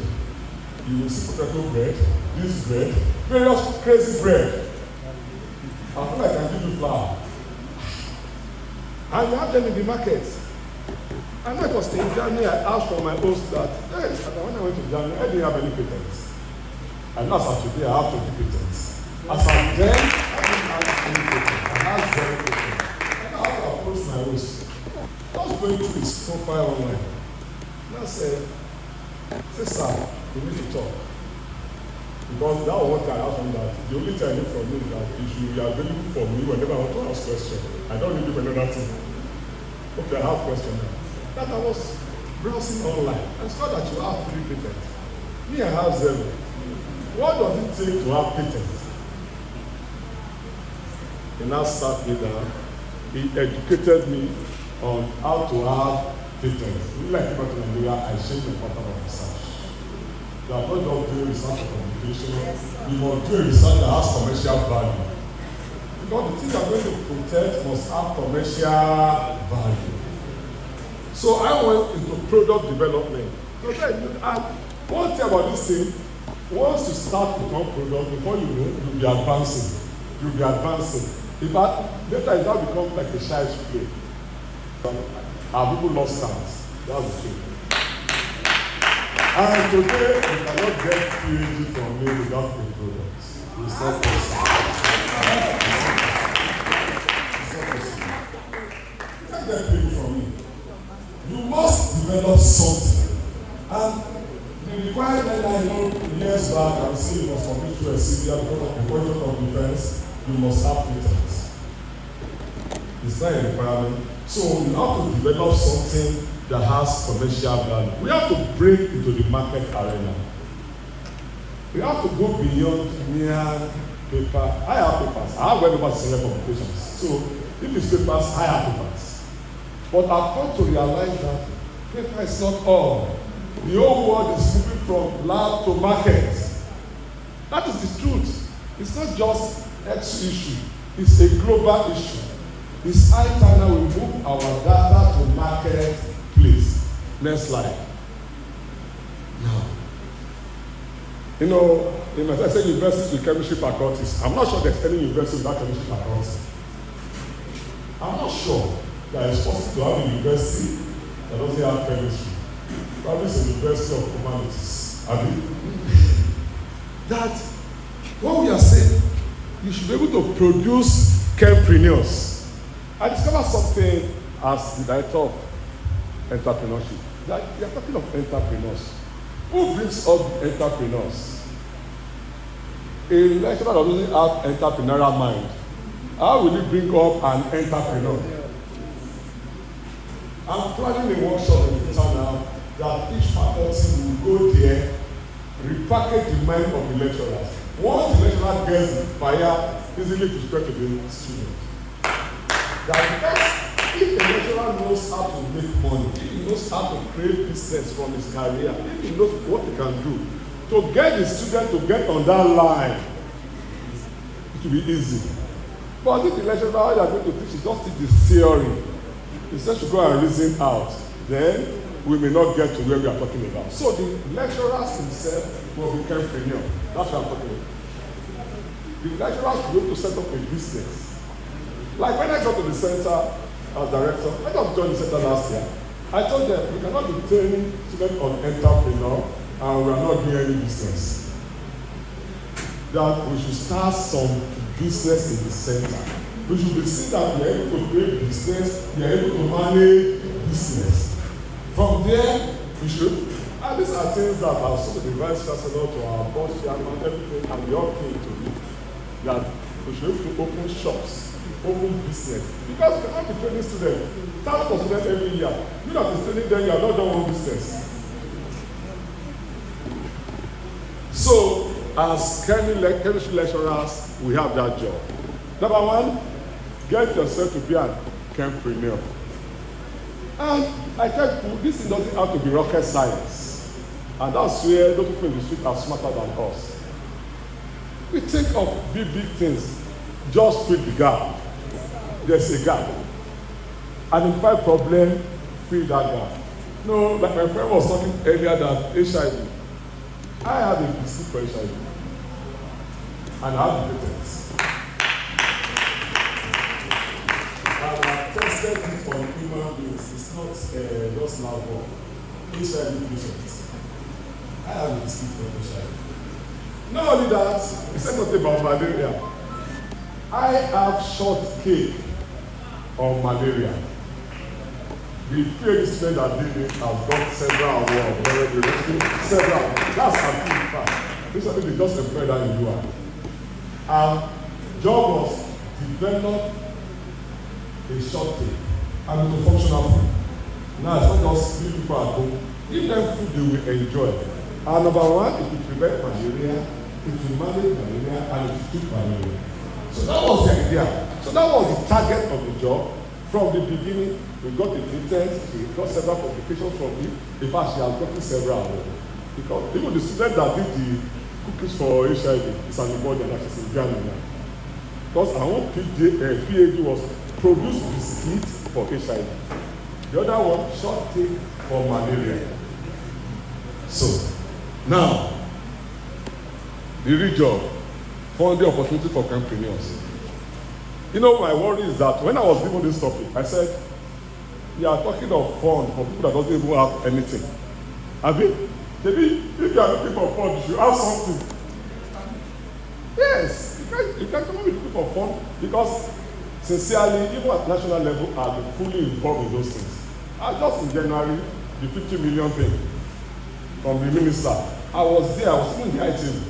You will see potato bread, this bread, various crazy bread. I feel like I can give you flour. And you have them in the market. And I was in Germany, I asked for my host that, yes, when I went to Germany, I didn't have any patents. And as of today, I have 20 patents. As of then, I didn't have any patents. I had 0 patents. And I had to approach my host. I was going through his profile online. And I said, sir, we need to talk. Because that was what I asked him that the only thing I need from you is that you should be available for me whenever I want to ask questions. I don't need you for another thing. Okay, I have a question now. That I was browsing online. I saw that you have 3 patents. Me, I have 0. What does it take to have patents? He now sat me down. He educated me on how to have patents. Like people in Nigeria, I share the important of research. You are not just doing research for communication. You must do research that has commercial value. Because the thing you are going to protect must have commercial value. So I went into product development. And one thing about this thing, once you start with one product, before you know, you'll be advancing. You'll be advancing. In fact, later it now becomes like a child's play. Our people lost chance. That's the thing. And today, you cannot get PhD from me without a product. It's not possible. It's not possible. You can't get PhD from me. You must develop something. And the requirement I know years back, I would say you must complete to a senior because of the project of defense, you must have patents. It's not a requirement. So you have to develop something that has commercial value. We have to break into the market arena. We have to go beyond mere paper. I have papers. I have well over 7 publications. So if it's papers, I have papers. But I've come to realize that paper is not all. The whole world is moving from lab to market. That is the truth. It's not just X issue. It's a global issue. It's high time now we move our data to marketplace. Next slide. Now, you know, in my say universities with chemistry faculties, I'm not sure there's any university without chemistry faculty. I'm not sure that it's possible to have a university that doesn't have chemistry. Probably it's a university of humanities. That what we are saying, you should be able to produce chempreneurs. I discovered something as the director of entrepreneurship. That we are talking of entrepreneurs. Who brings up entrepreneurs? A lecturer that doesn't have entrepreneurial mind. How will he bring up an entrepreneur? I'm planning a workshop in town now that each faculty will go there, repackage the mind of the lecturers. Once the lecturer gets the fire, easily to spread to the student. That because if the lecturer knows how to make money, if he knows how to create business from his career, if he knows what he can do, to get the student to get on that line, it will be easy. But if the lecturer how you are going to teach is just teach the theory, instead to go and reason out, then we may not get to where we are talking about. So the lecturers himself will become entrepreneur. That's what I'm talking about. The lecturers will be able to set up a business. Like when I got to the center as director, I just joined the center last year. I told them we cannot be training students on entrepreneur and we are not doing any business. That we should start some business in the center. We should be seen that we are able to create business, we are able to manage business. From there, we should, and these are things that are sort of the vice chancellor to our boss chairman, everything, and we all came to it, that we should be able to open shops open business. Because you have to train students, thousands of students every year. You have to training them, you have not done one business. So, as chemistry lecturers, we have that job. Number one, get yourself to be an chempreneur. And I tell you, this thing doesn't have to be rocket science. And that's where those people in the street are smarter than us. We think of big things, just fill the gap. There's a gap. Identify problem, fill that gap. No, like my friend was talking earlier that HIV. I have a receipt for HIV. And I have the patents. And I tested it on human beings. It's not just now for HIV patients. I have a receipt for HIV. Not only that, it's not about malaria. I have shortcake on malaria. The PhD student that did it has got several awards already. Several. That's a big fact. This is something they just employed that in UI. Job was develop a shortcake and it's a functional food. Now it's not just leave people at home. Give them food they will enjoy. And number one, it will prevent malaria, it will manage malaria, and it will treat malaria. So that was the idea. So that was the target of the job. From the beginning, we got a patent, we got several publications from it. In fact, she has gotten several awards. Because even the student that did the cookies for HIV is an important that she's in Ghana now. Because our own PhD was produce biscuit for HIV. The other one, shortcake for malaria. So, now, the real job, funding opportunity for entrepreneurs. You know, my worry is that when I was given this topic, I said, you are talking of fund for people that don't even have anything. Have you? Maybe if you are looking for fund, you should have something. Yes, you can come up with looking for fund because sincerely, even at national level, I've been fully involved in those things. Just in January, the 50 million thing from the minister, I was there, I was in the IT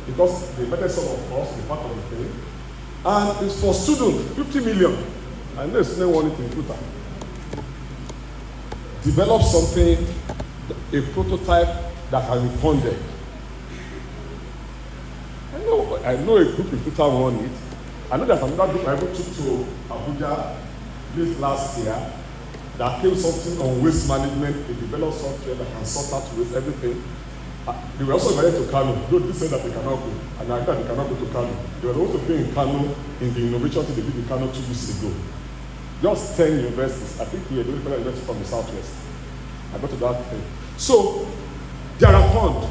because they better some of us, the part of the thing. And it's for students, 50 million. I know a student wanted to recruit. Develop something, a prototype that can be funded. I know a group recruiter won it. I know that another group I took to Abuja this last year that came something on waste management. They developed software that can sort out waste, everything. They were also invited to Kano, though they said that they cannot go. And I thought they cannot go to Kano. They were also playing in Kano in the innovation thing they did in Kano 2 weeks ago. Just 10 universities. I think we were doing federal university from the southwest. I got to that thing. So, there are funds.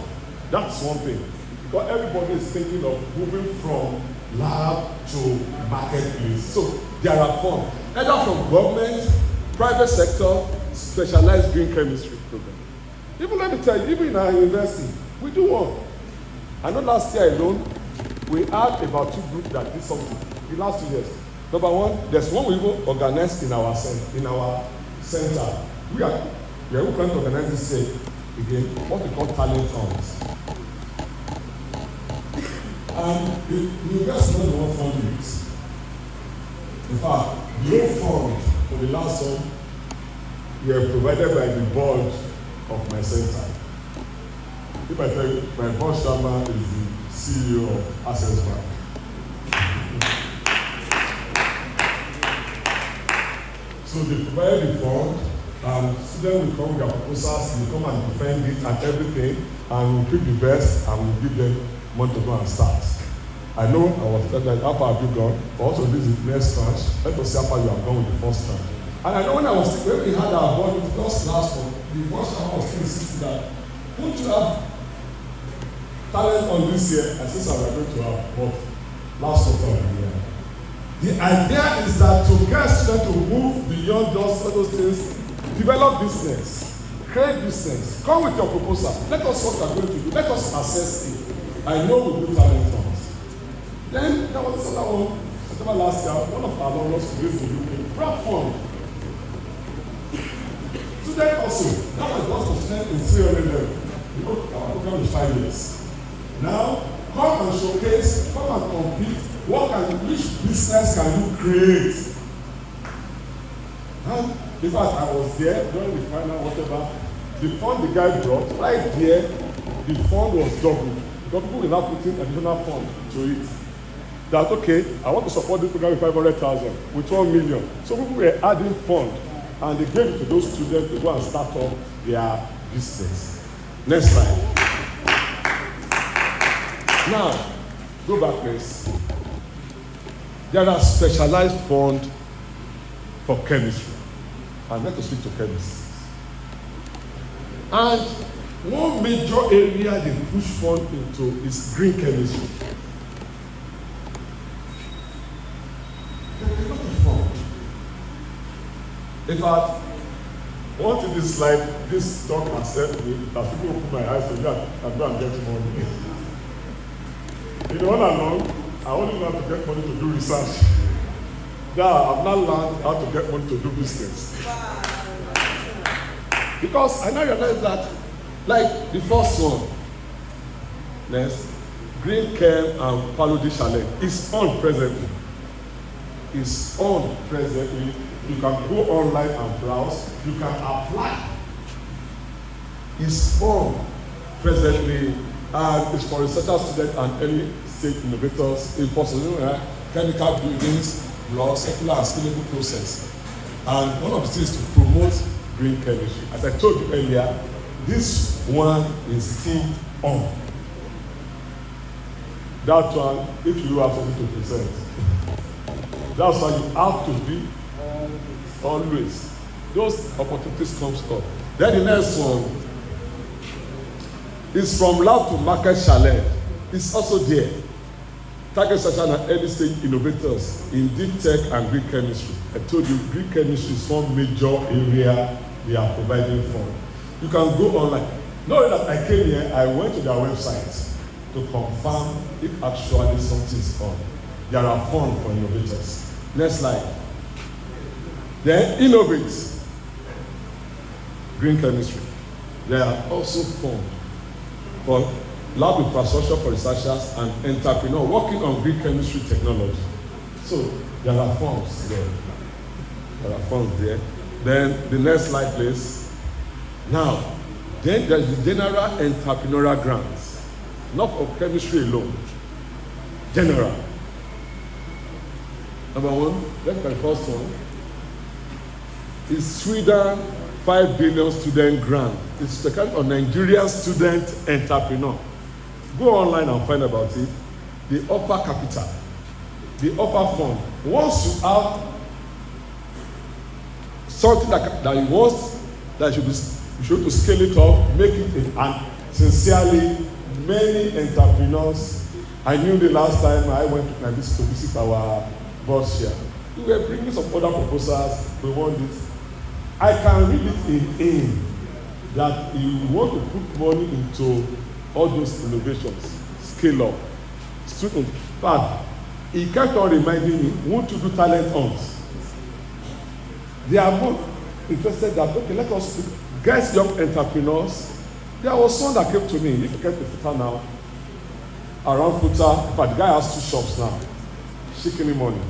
That's one thing. Because everybody is thinking of moving from lab to marketplace. So, there are funds. Either from government, private sector, specialized green chemistry program. Even let me tell you, even in our university, we do one. I know last year alone, we had about 2 groups that did something in the last 2 years. Number one, there's one we even organized in our center. We are going to organize this year again, what we call talent hunts. And the university doesn't want funding it. In fact, the whole fund for the last one were provided by the board of my center. If I tell you, my boss Sharma is the CEO of Access Bank. So they provide the fund, and students will come with their proposals, they come and defend it and everything, and we'll pick the best and we'll give them money to go and start. I know I was telling them, how far have you gone? But also this is the next tranche. Let us see how far you have gone with the first tranche. And I know when we had our board, it was last one, the boss was still insisting that, don't you have talent on this year? I said, so we're going to have, but last quarter of the year. The idea is that to get students to move beyond just all those things, develop business, create business, come with your proposal. Let us what we are going to do. Let us assess it. I know we do talent funds. Then there was another one, September last year, one of our alumnus raised the UK grant fund. Student also, that was just a student in 300 level. You know, our program is 5 years. Now, come and showcase, come and compete. Which business can you create? And in fact, I was there during the final whatever. The fund the guy brought, right there, the fund was doubled. Because people will now put in additional fund to it. That, okay, I want to support this program with 500,000, with 1 million. So people were adding fund, and they gave it to those students to go and start up their business. Next slide. Now, go back, please. There are specialized funds for chemistry. I'm going to speak to chemists. And one major area they push fund into is green chemistry. There is a lot of fund. In fact, one thing this slide, this talk has helped me, that people open my eyes to that and go and get money. You know, all along, I only know how to get money to do research. Now, I've not learned how to get money to do business. Because I now realize that, like the first one, next, Green Chem and Paludi Challenge is on presently. It's on presently. You can go online and browse. You can apply. It's on presently, and it's for researchers, students, and early stage innovators in chemical buildings, law, circular and scalable process. And one of the things to promote green chemistry. As I told you earlier, this one is still on. That one, if you have something to present, that's why you have to be always. Those opportunities comes up. Then the next one is from lab to market challenge. It's also there. Target such and early stage innovators in deep tech and green chemistry. I told you green chemistry is one major area they are providing for. You can go online. Not that I came here, I went to their website to confirm if actually something is on. There are funds for innovators. Next slide. Then innovate. Green chemistry. There are also funds for lab infrastructure for researchers and entrepreneurs working on green chemistry technology. So there are funds there. There are funds there. Then the next slide, please. Now, then there's the general entrepreneurial grants, not for chemistry alone. General. Number one, let's look at the first one. Is Sweden 5 billion student grant. It's the kind of Nigerian student entrepreneur. Go online and find about it. They offer capital. They offer fund. Once you have something that you want, that you should to scale it up, make it, and sincerely, many entrepreneurs. I knew the last time I went to visit our boss here. We were bringing some other proposals. We want this. I can read it in that you want to put money into all those innovations, scale up. Students, but he kept on reminding me, want to do talent hunts. They are more interested that, okay, let us get young entrepreneurs. There was one that came to me, if you get the footer now, around footer, in fact, the guy has 2 shops now, shaking money.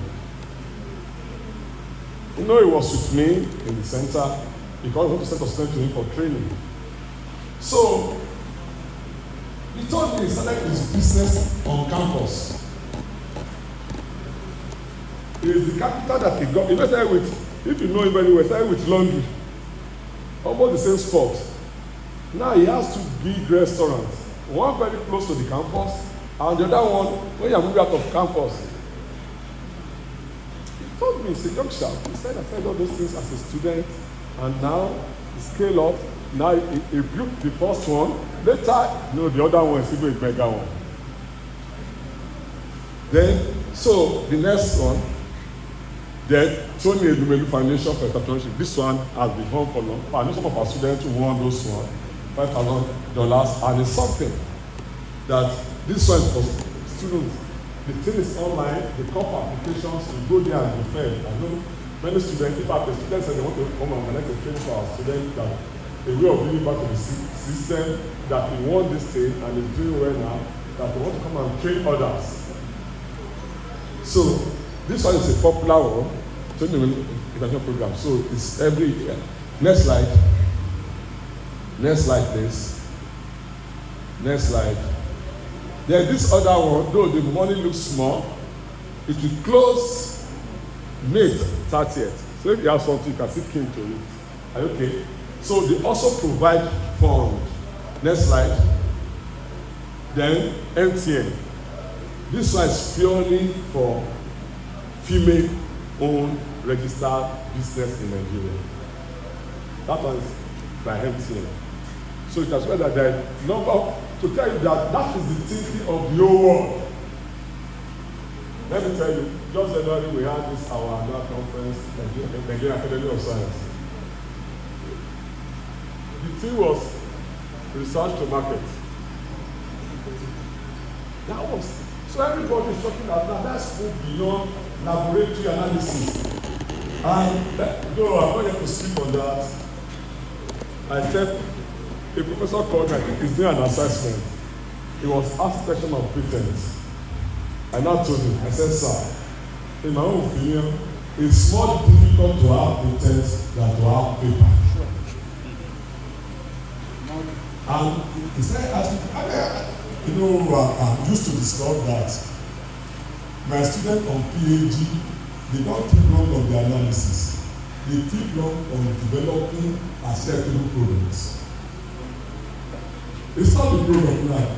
You know, he was with me in the center because we want to send us to him for training. So, he told me he started his business on campus. It is the capital that he got. He started with, if you know him very well, started with laundry. Almost the same spot. Now he has 2 big restaurants. One very close to the campus, and the other one when you are moving out of campus. He told me, he's a young chap. He said, I tried all those things as a student, and now he scale up. Now he built the first one. Later, you know, the other one is even a bigger one. Then, so the next one, then Tony Edumelu Foundation for Entrepreneurship. This one has been home for long. I know some of our students who won those one, $5,000, and it's something that this one for students. The thing is online, the couple applications, you go there and be fed. I know many students, in fact, the students say they want to come and connect a training for our students that a way of giving back to the system, that he won this thing and is doing well now. that they want to come and train others. So this one is a popular one, training international program. So it's every year. Next slide. Next slide, please. Next slide. Then this other one, though the money looks small, it will close May 30th. So if you have something, you can still key into it. Are you okay? So they also provide fund. Next slide. Then MTN. This one is purely for female-owned registered business in Nigeria. That one is by MTN. So it has well that there is number to tell you that that is the thinking of the whole world. Let me tell you, just January we had this our annual conference, Nigerian Academy of Science. The thing was research to market. That was so everybody is talking about that. That's go beyond laboratory analysis. And though I'm not going to speak on that, I said a professor called me, I think he's doing an assessment. He was asked a question of patents. I now told him, I said, sir, in my own opinion, it's more difficult to have patents than to have paper. And he said, I'm used to discover that my students on PhD, they don't keep long on the analysis. They keep long on developing acceptable products. It's not the product now.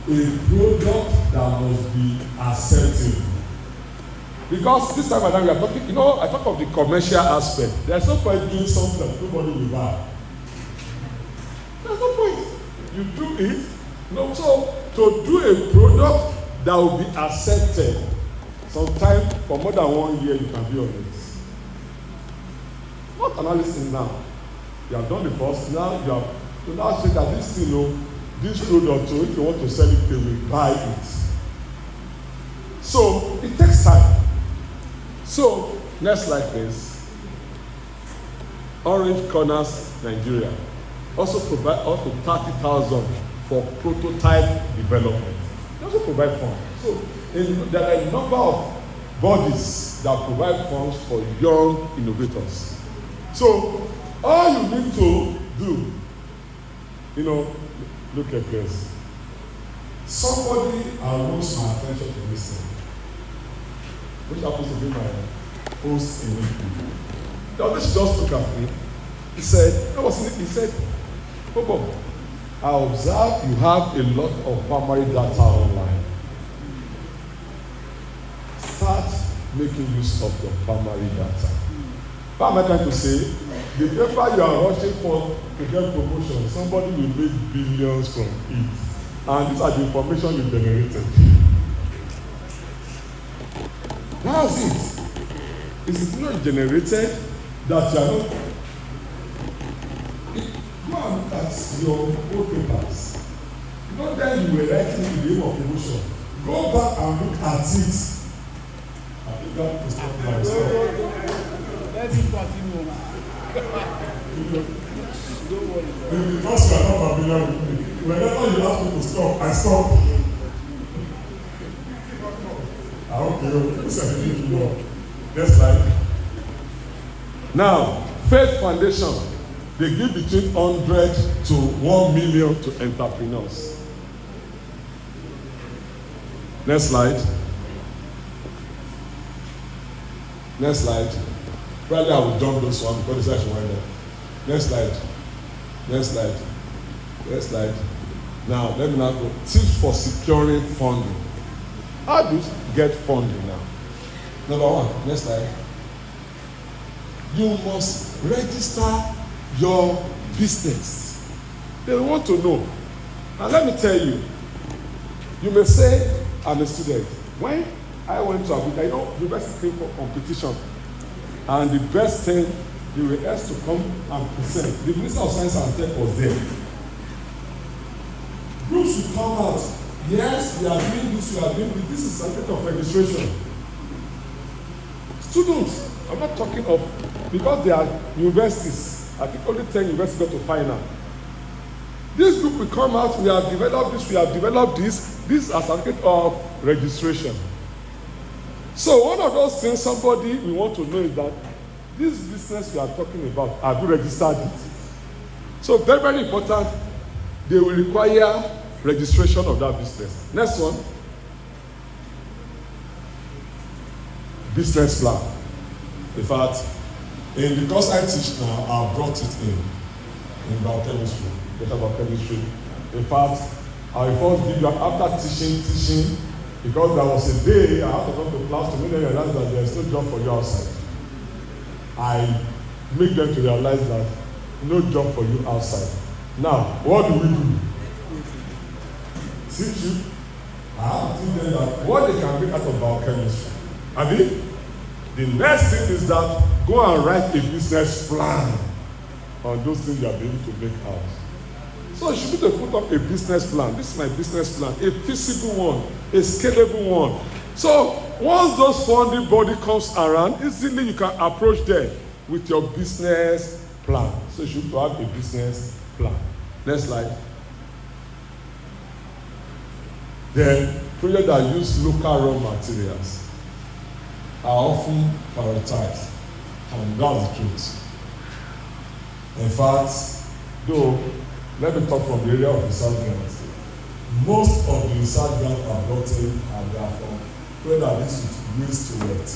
A product that must be acceptable. Because this time around we are talking, I talk of the commercial aspect. There's no point doing something that nobody will buy. There's no point. You do it. So to do a product that will be accepted, sometime for more than 1 year you can be on it. Not analysis now. You have done the first, now you have to now say that this thing, this product, so if you want to sell it, they will buy it. So it takes time. So next slide, please. Orange Corners, Nigeria, also provide up to 30,000 for prototype development. They also provide funds. So there are a number of bodies that provide funds for young innovators. So all you need to do, look at this. Somebody aroused my attention to this thing, which happens to be my host in it. Now this just look at me. He said, Bobo, I observe you have a lot of primary data online. Start making use of your primary data. What am I trying to say? The paper you are rushing for to get promotion, somebody will make billions from it. And these are the information you generated. That's it. Is it not generated that you are not? Go and look at your old papers. Not then you were writing in the name of promotion. Go back and look at it. I think that is not my story. Let him continue. Don't worry. Because you are not familiar with me, whenever you ask me to stop, I stop. Okay, next slide. Now, Faith Foundation, they give between 100 to 1 million to entrepreneurs. Next slide. Next slide. Probably I will jump those one because this actually wind up. Next slide. Next slide. Next slide. Now, let me now go. Tips for securing funding. How do you get funding now? Number one, next slide. You must register your business. They want to know. And let me tell you, you may say, I'm a student. When I went to Abuja, university came for competition. And the best thing, they were asked to come and present. The Minister of Science and Tech was there. Groups will come out. Yes, we are doing this, we are doing this. This is something of registration. Students, I'm not talking of, because they are universities. I think only 10 universities got to final. This group will come out, we have developed this, This is a certificate of registration. So one of those things somebody we want to know is that this business we are talking about, have you registered it? So very, very important, they will require registration of that business. Next one, business plan. In fact, in the course I teach now, I brought it in biochemistry, better biochemistry. In fact, I will first give you, after teaching, because there was a day I had to come to class to make them realize that there is no job for you outside. I make them to realize that no job for you outside. Now, what do we do? Teach you. I have to teach them that what they can make out of biochemistry. I mean, the next thing is that go and write a business plan on those things you are able to make out. So you should be to put up a business plan. This is my business plan, a feasible one, a scalable one. So once those funding body comes around, easily you can approach them with your business plan. So you should have a business plan. Next slide. Then projects that use local raw materials are often prioritized, and that's the truth. In fact, though, let me talk from the area of research grants. Most of the research grants I've gotten are there from whether this is waste to wet.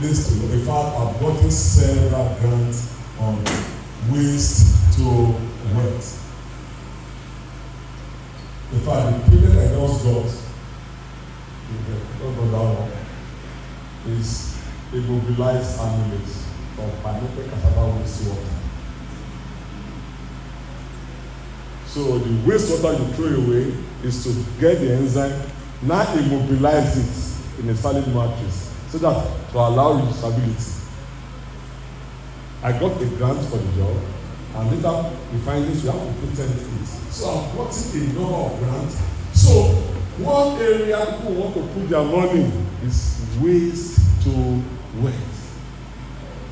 In fact, I've gotten several grants on waste to wet. In fact, the project I just got, is immobilized amylase from pineapple cassava wastewater. So the wastewater you throw away is to get the enzyme, now immobilize it in a solid matrix so that to allow reusability. I got a grant for the job, and later we find this we have to patent it. So I've gotten a number of grants. So one area people want to put their money is waste to wet.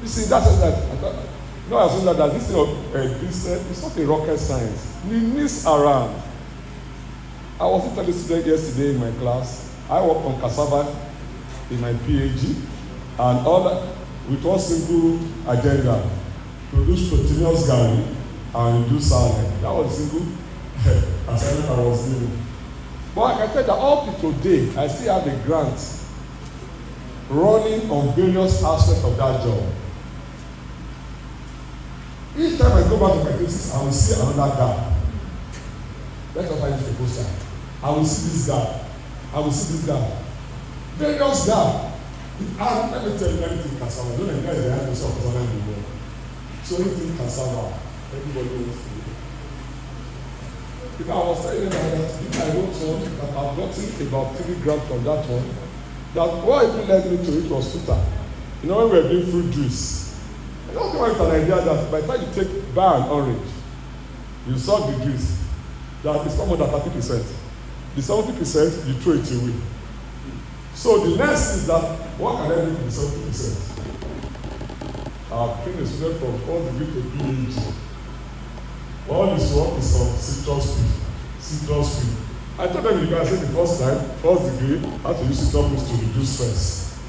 You see, that's that. No, I said that this is a business. It's not a rocket science. We miss around. I was telling a student yesterday in my class. I work on cassava in my PhD, and all that with one simple agenda: produce proteinous garri and reduce salad. That was the simple assignment I was doing. But I can tell you that up to today, I still have a grant running on various aspects of that job. Each time I go back to my thesis, I will see another gap. That's what I use the poster. I will see this gap. I will see this gap. Various gaps. And let me tell you anything cassava. Don't encourage the hand to sell cassava in the world. So anything cassava, everybody wants to do. Because I was telling you that if I wrote one, that I've gotten about 3 grams from that one, that what it led me to it was tutor. You know, when we were doing fruit juice, I don't come with an idea that by the time you take buy an orange, you solve the juice, that is not more than 30%. The 70% you throw it away. So the next is that what can I do with the 70%? I've been a student from 4th degree to PhD. All this work is on citrus peel. I told them you guys said the first time, 1st degree, how to use citrus peel to reduce stress.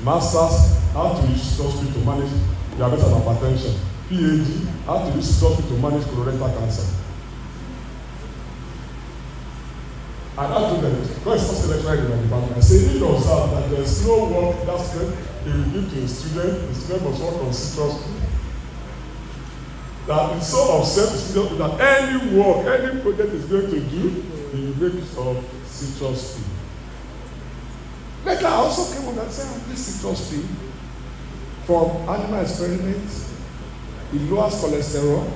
Masters, how to use citrus peel to manage diabetes and hypertension. PhD, how to use citrus peel to manage colorectal cancer. And I told them, because it's not lecturer in my department, I said, if you observe that there is no work that student he will give to a student, the student must work on citrus peel. That is so upset the student that any work, any project is going to do, he will make it of citrus peel. Later, I also came on and said, this citrus peel from animal experiments, it lowers cholesterol,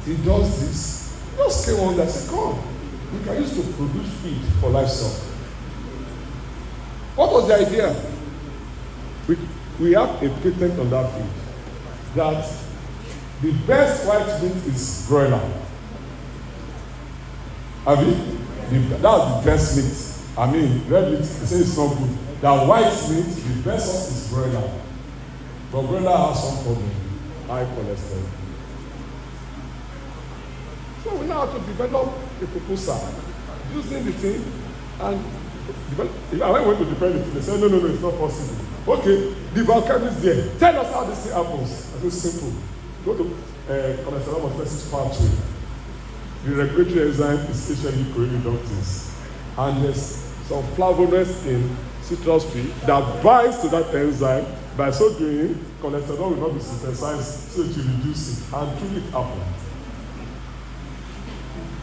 it does this. He just came on and said, come, we can use to produce feed for livestock. What was the idea? We have a patent on that feed. That the best white meat is broiler. Have you? That's the best meat. I mean, red meat, they say it's not good. The white meat, the best one is broiler. But broiler has some problem, high cholesterol. So we now have to develop a proposal using the thing, and I went to defend it. They said, no, it's not possible. Okay, the biochemist there. Tell us how this thing happens. I said, simple. Go to cholesterol synthesis pathway. The regulatory enzyme is essentially choreoreductase. And there's some flavonoids in citrus tree that binds to that enzyme. By so doing, cholesterol will not be synthesized, so it will reduce it. And truly it happened.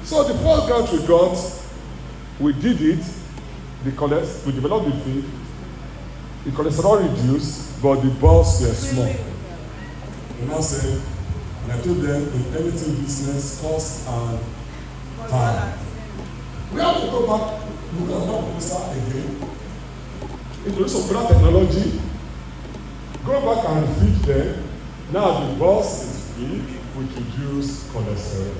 So the first grant we got, we did it. We developed the feed. The cholesterol reduced, but the balls were small. And I said, and I told them in anything business, cost and time. We have to go back to the professor again, introduce some better technology, go back and feed them. Now the boss is big, which reduce cholesterol.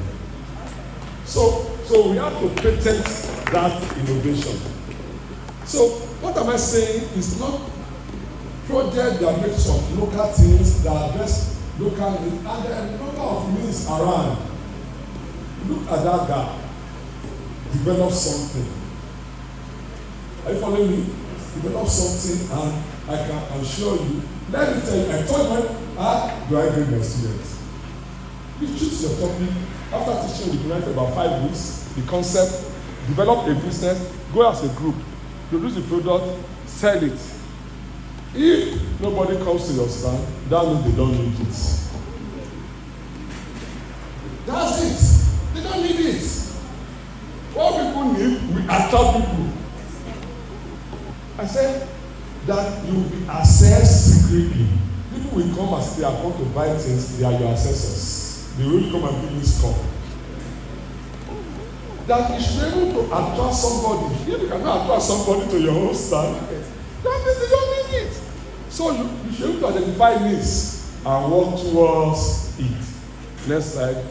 So we have to patent that innovation. So what am I saying is not project that makes some local things that address local needs, and there are a number of needs around. Look at that guy. Develop something. Are you following me? Develop something, and I can assure you. Let me tell you, I told you how do I grade my students? You choose your topic. After teaching the client for about 5 weeks, the concept, develop a business, go as a group, produce the product, sell it. If nobody comes to your stand, that means they don't need it. That's it. They don't need it. What people need, we attract people. I said that you will be assessed secretly. People will come and say, I want to buy things, they are your assessors. They will come and give you score. That you should be able to attract somebody. If you cannot attract somebody to your own stand, that means they don't need it. So you should be able to identify needs and work towards it. Next slide.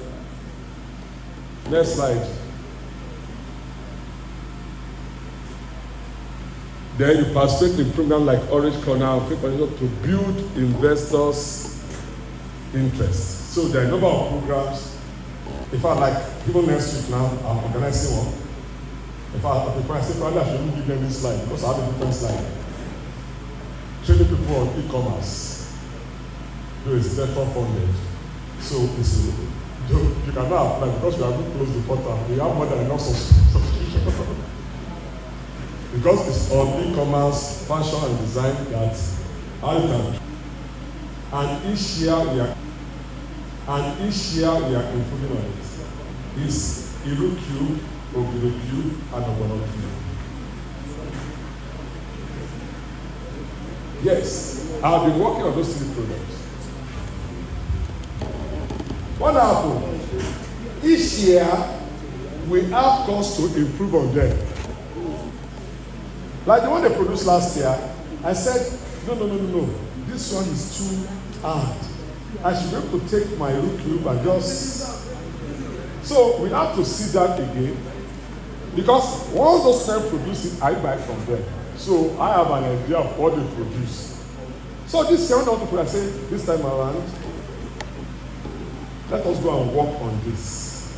Next slide. Then you participate in programs like Orange Corner and Free Connection to build investors' interest. So there are a number of programs. In fact, like even next week now, I'm organizing one. In fact, I say probably I shouldn't give them this slide because I have a different slide. Training people on e-commerce. Though it's therefore funded. So it's you cannot apply because we have to close the portal. We have more than enough subscription. Because it's on e-commerce, fashion and design that how you can. And each year we are improving on it. It's Iruq, Ogiruq, and Ogonoq. Yes, I've been working on those 3 products. What happened? Each year we have costs to improve on them. Like the one they produced last year, I said, no. This one is too hard. I should be able to take my Iruq and just. So we have to see that again. Because once those men produce it, I buy from them. So I have an idea of what they produce. So this year, I say, this time around, let us go and work on this.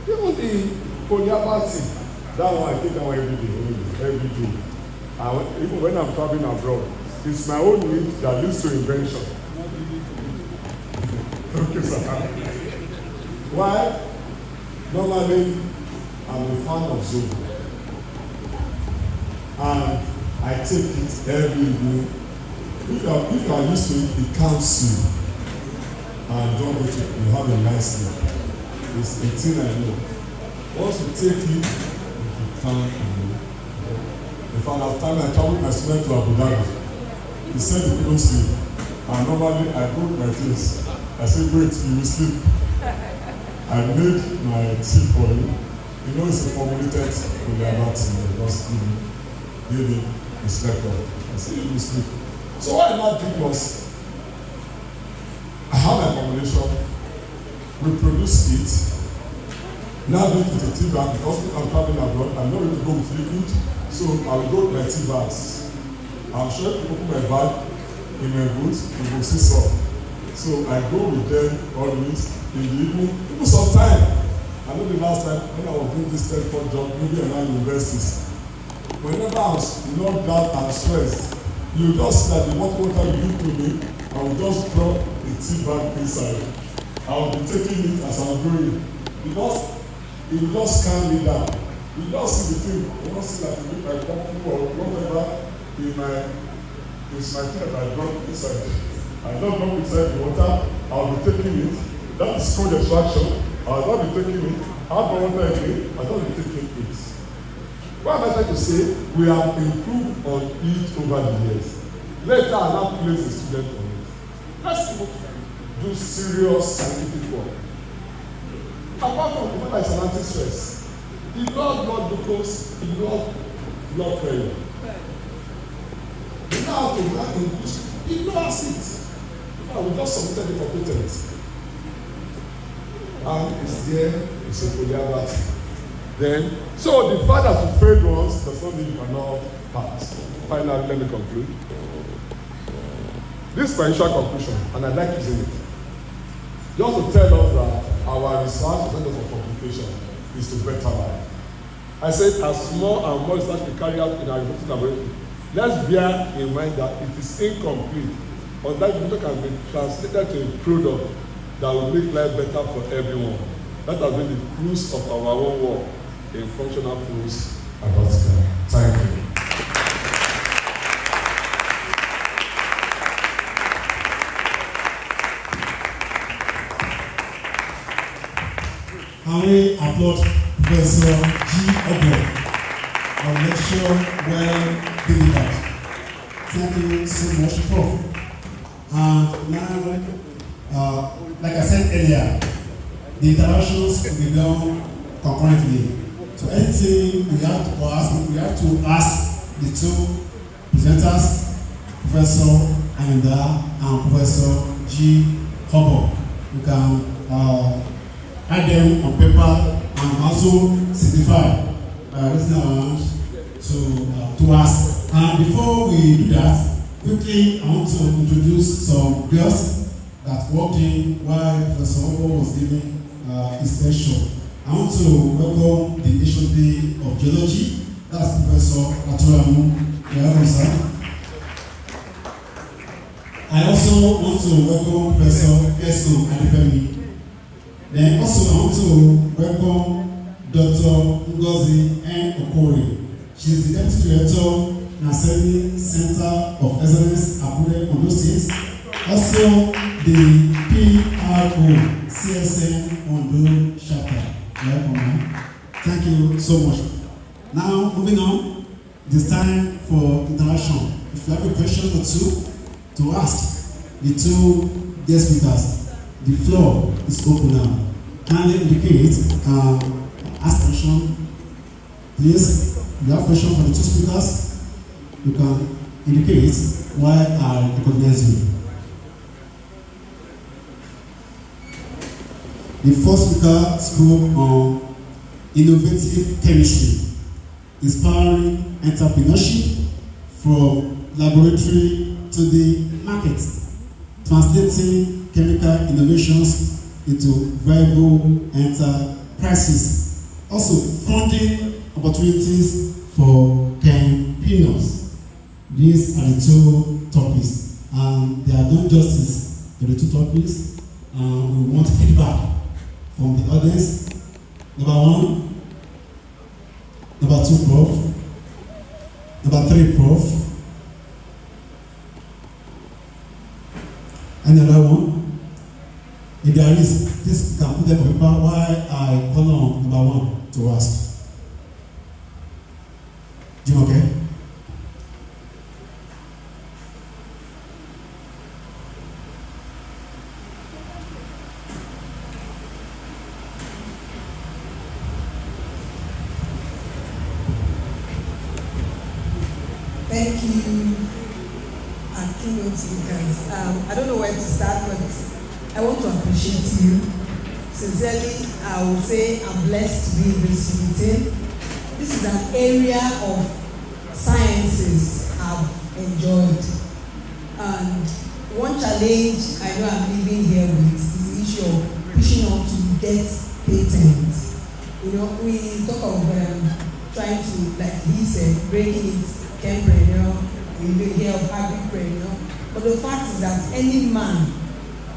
Even the polyabati, that one I take that one every day. Even when I'm traveling abroad, it's my own need that leads to invention. Okay, sir. Why? Normally, I'm a fan of Zoom. And I take it every day. If you are used to it, it counts you. And don't go to you have a nice sleep. It's a thing I know. Once you take it, you can't you. In fact, last time I traveled my student to Abu Dhabi, he said he couldn't sleep. And normally I put my things. I said, wait, you will sleep. I made my tea for him. You know it's a formulated polyabati, just give him his record. I said, you will sleep. So what I now did was, I have my formulation, we produce it, now do it with a tea bag because if I'm traveling abroad, I'm not going to go with liquid, so I'll go with my tea bags. I'm sure if you open my bag in my boots, you will see some. So I go with them always in the evening, even sometime I I know the last time when I was doing this telephone job, maybe around universities, whenever I was knocked out and stressed, you just see that the water you give to me, I will just drop a tea bag inside. I will be taking it as I'm going. Because it will just calm me down. You just see the thing, you don't see that you look like coffee or whatever in my thing that I drop inside. I don't drop inside the water, I will be taking it. That is called distraction. I will not be taking it. I don't water again, I don't be taking it. What am I trying to say? We have improved on it over the years. Later, I now place the student on it. Let's do serious scientific work. Apart from the fact that it's an anti-stress, the blood glucose, the blood pressure. You know how to work in this. You know how it. We just submitted it for patent. And it's there, it's a polyarity. Then, so the fact that you failed once does not mean you cannot pass. Finally, let me conclude. This is my initial conclusion, and I like using it. Just to tell us that our research center for publication is to better life. I said, as more and more research we carry out in our university laboratory, let's bear in mind that it is incomplete, or that information can be translated to a product that will make life better for everyone. That has been the cruise of our own work in functional foods about that. Thank you. Can we applaud Professor G. Obo, our lecture well delivered. Thank you so much, Prof. Now, like I said earlier, the interactions will be done concurrently. So anything we have to ask the two presenters, Professor Ayinda and Professor G. Obo. You can add them on paper and also signify raising our hand to ask. And before we do that, quickly I want to introduce some girls that walked in while Professor Obo was giving his lecture. I want to welcome the HOD of Geology, that's Professor Aturamu. Welcome, sir. I also want to welcome Professor Esu Adifemi. Then also I want to welcome Dr. Ngozi N. Okori. She is the Deputy Director, Nasemi Center of Excellence, Akure, Ondo State. Also the PRO, CSN Ondo Chapter. Welcome. Thank you so much. Now, moving on, it is time for interaction. If you have a question or two to ask the two guest speakers, the floor is open now. Kindly indicate, ask question. Please, if you have question for the two speakers, you can indicate why I recognize you. The first speaker spoke on innovative chemistry, inspiring entrepreneurship from laboratory to the market, translating chemical innovations into viable enterprises, also funding opportunities for campaigners. These are the two topics, and they are done justice to the two topics. We want feedback from the audience. Number one, number two, Prof. Number three, Prof. And another one. If there is, this can put them on paper why I call on number one to ask. Jim, okay? Thank you, and keynote speakers. I don't know where to start, but I want to appreciate you. Sincerely, I will say I'm blessed to be in this meeting. This is an area of sciences I've enjoyed. And one challenge I know I'm living here with is the issue of pushing on to get patents. trying to, like he said, breaking it, chempreneur, we hear of agripreneur. But the fact is that any man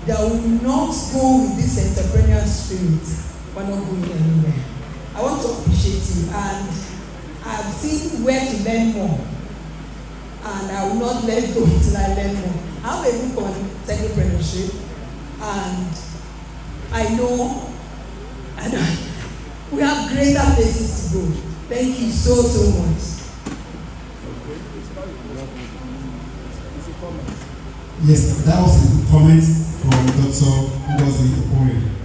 that will not go with this entrepreneurial spirit, we're not going anywhere. I want to appreciate you, and I've seen where to learn more, and I will not let go until I learn more. I have a book on entrepreneurship, and I know, and we have greater places to go. Thank you so much. Yes, that was a comment from Dr. Ngozi Okorie.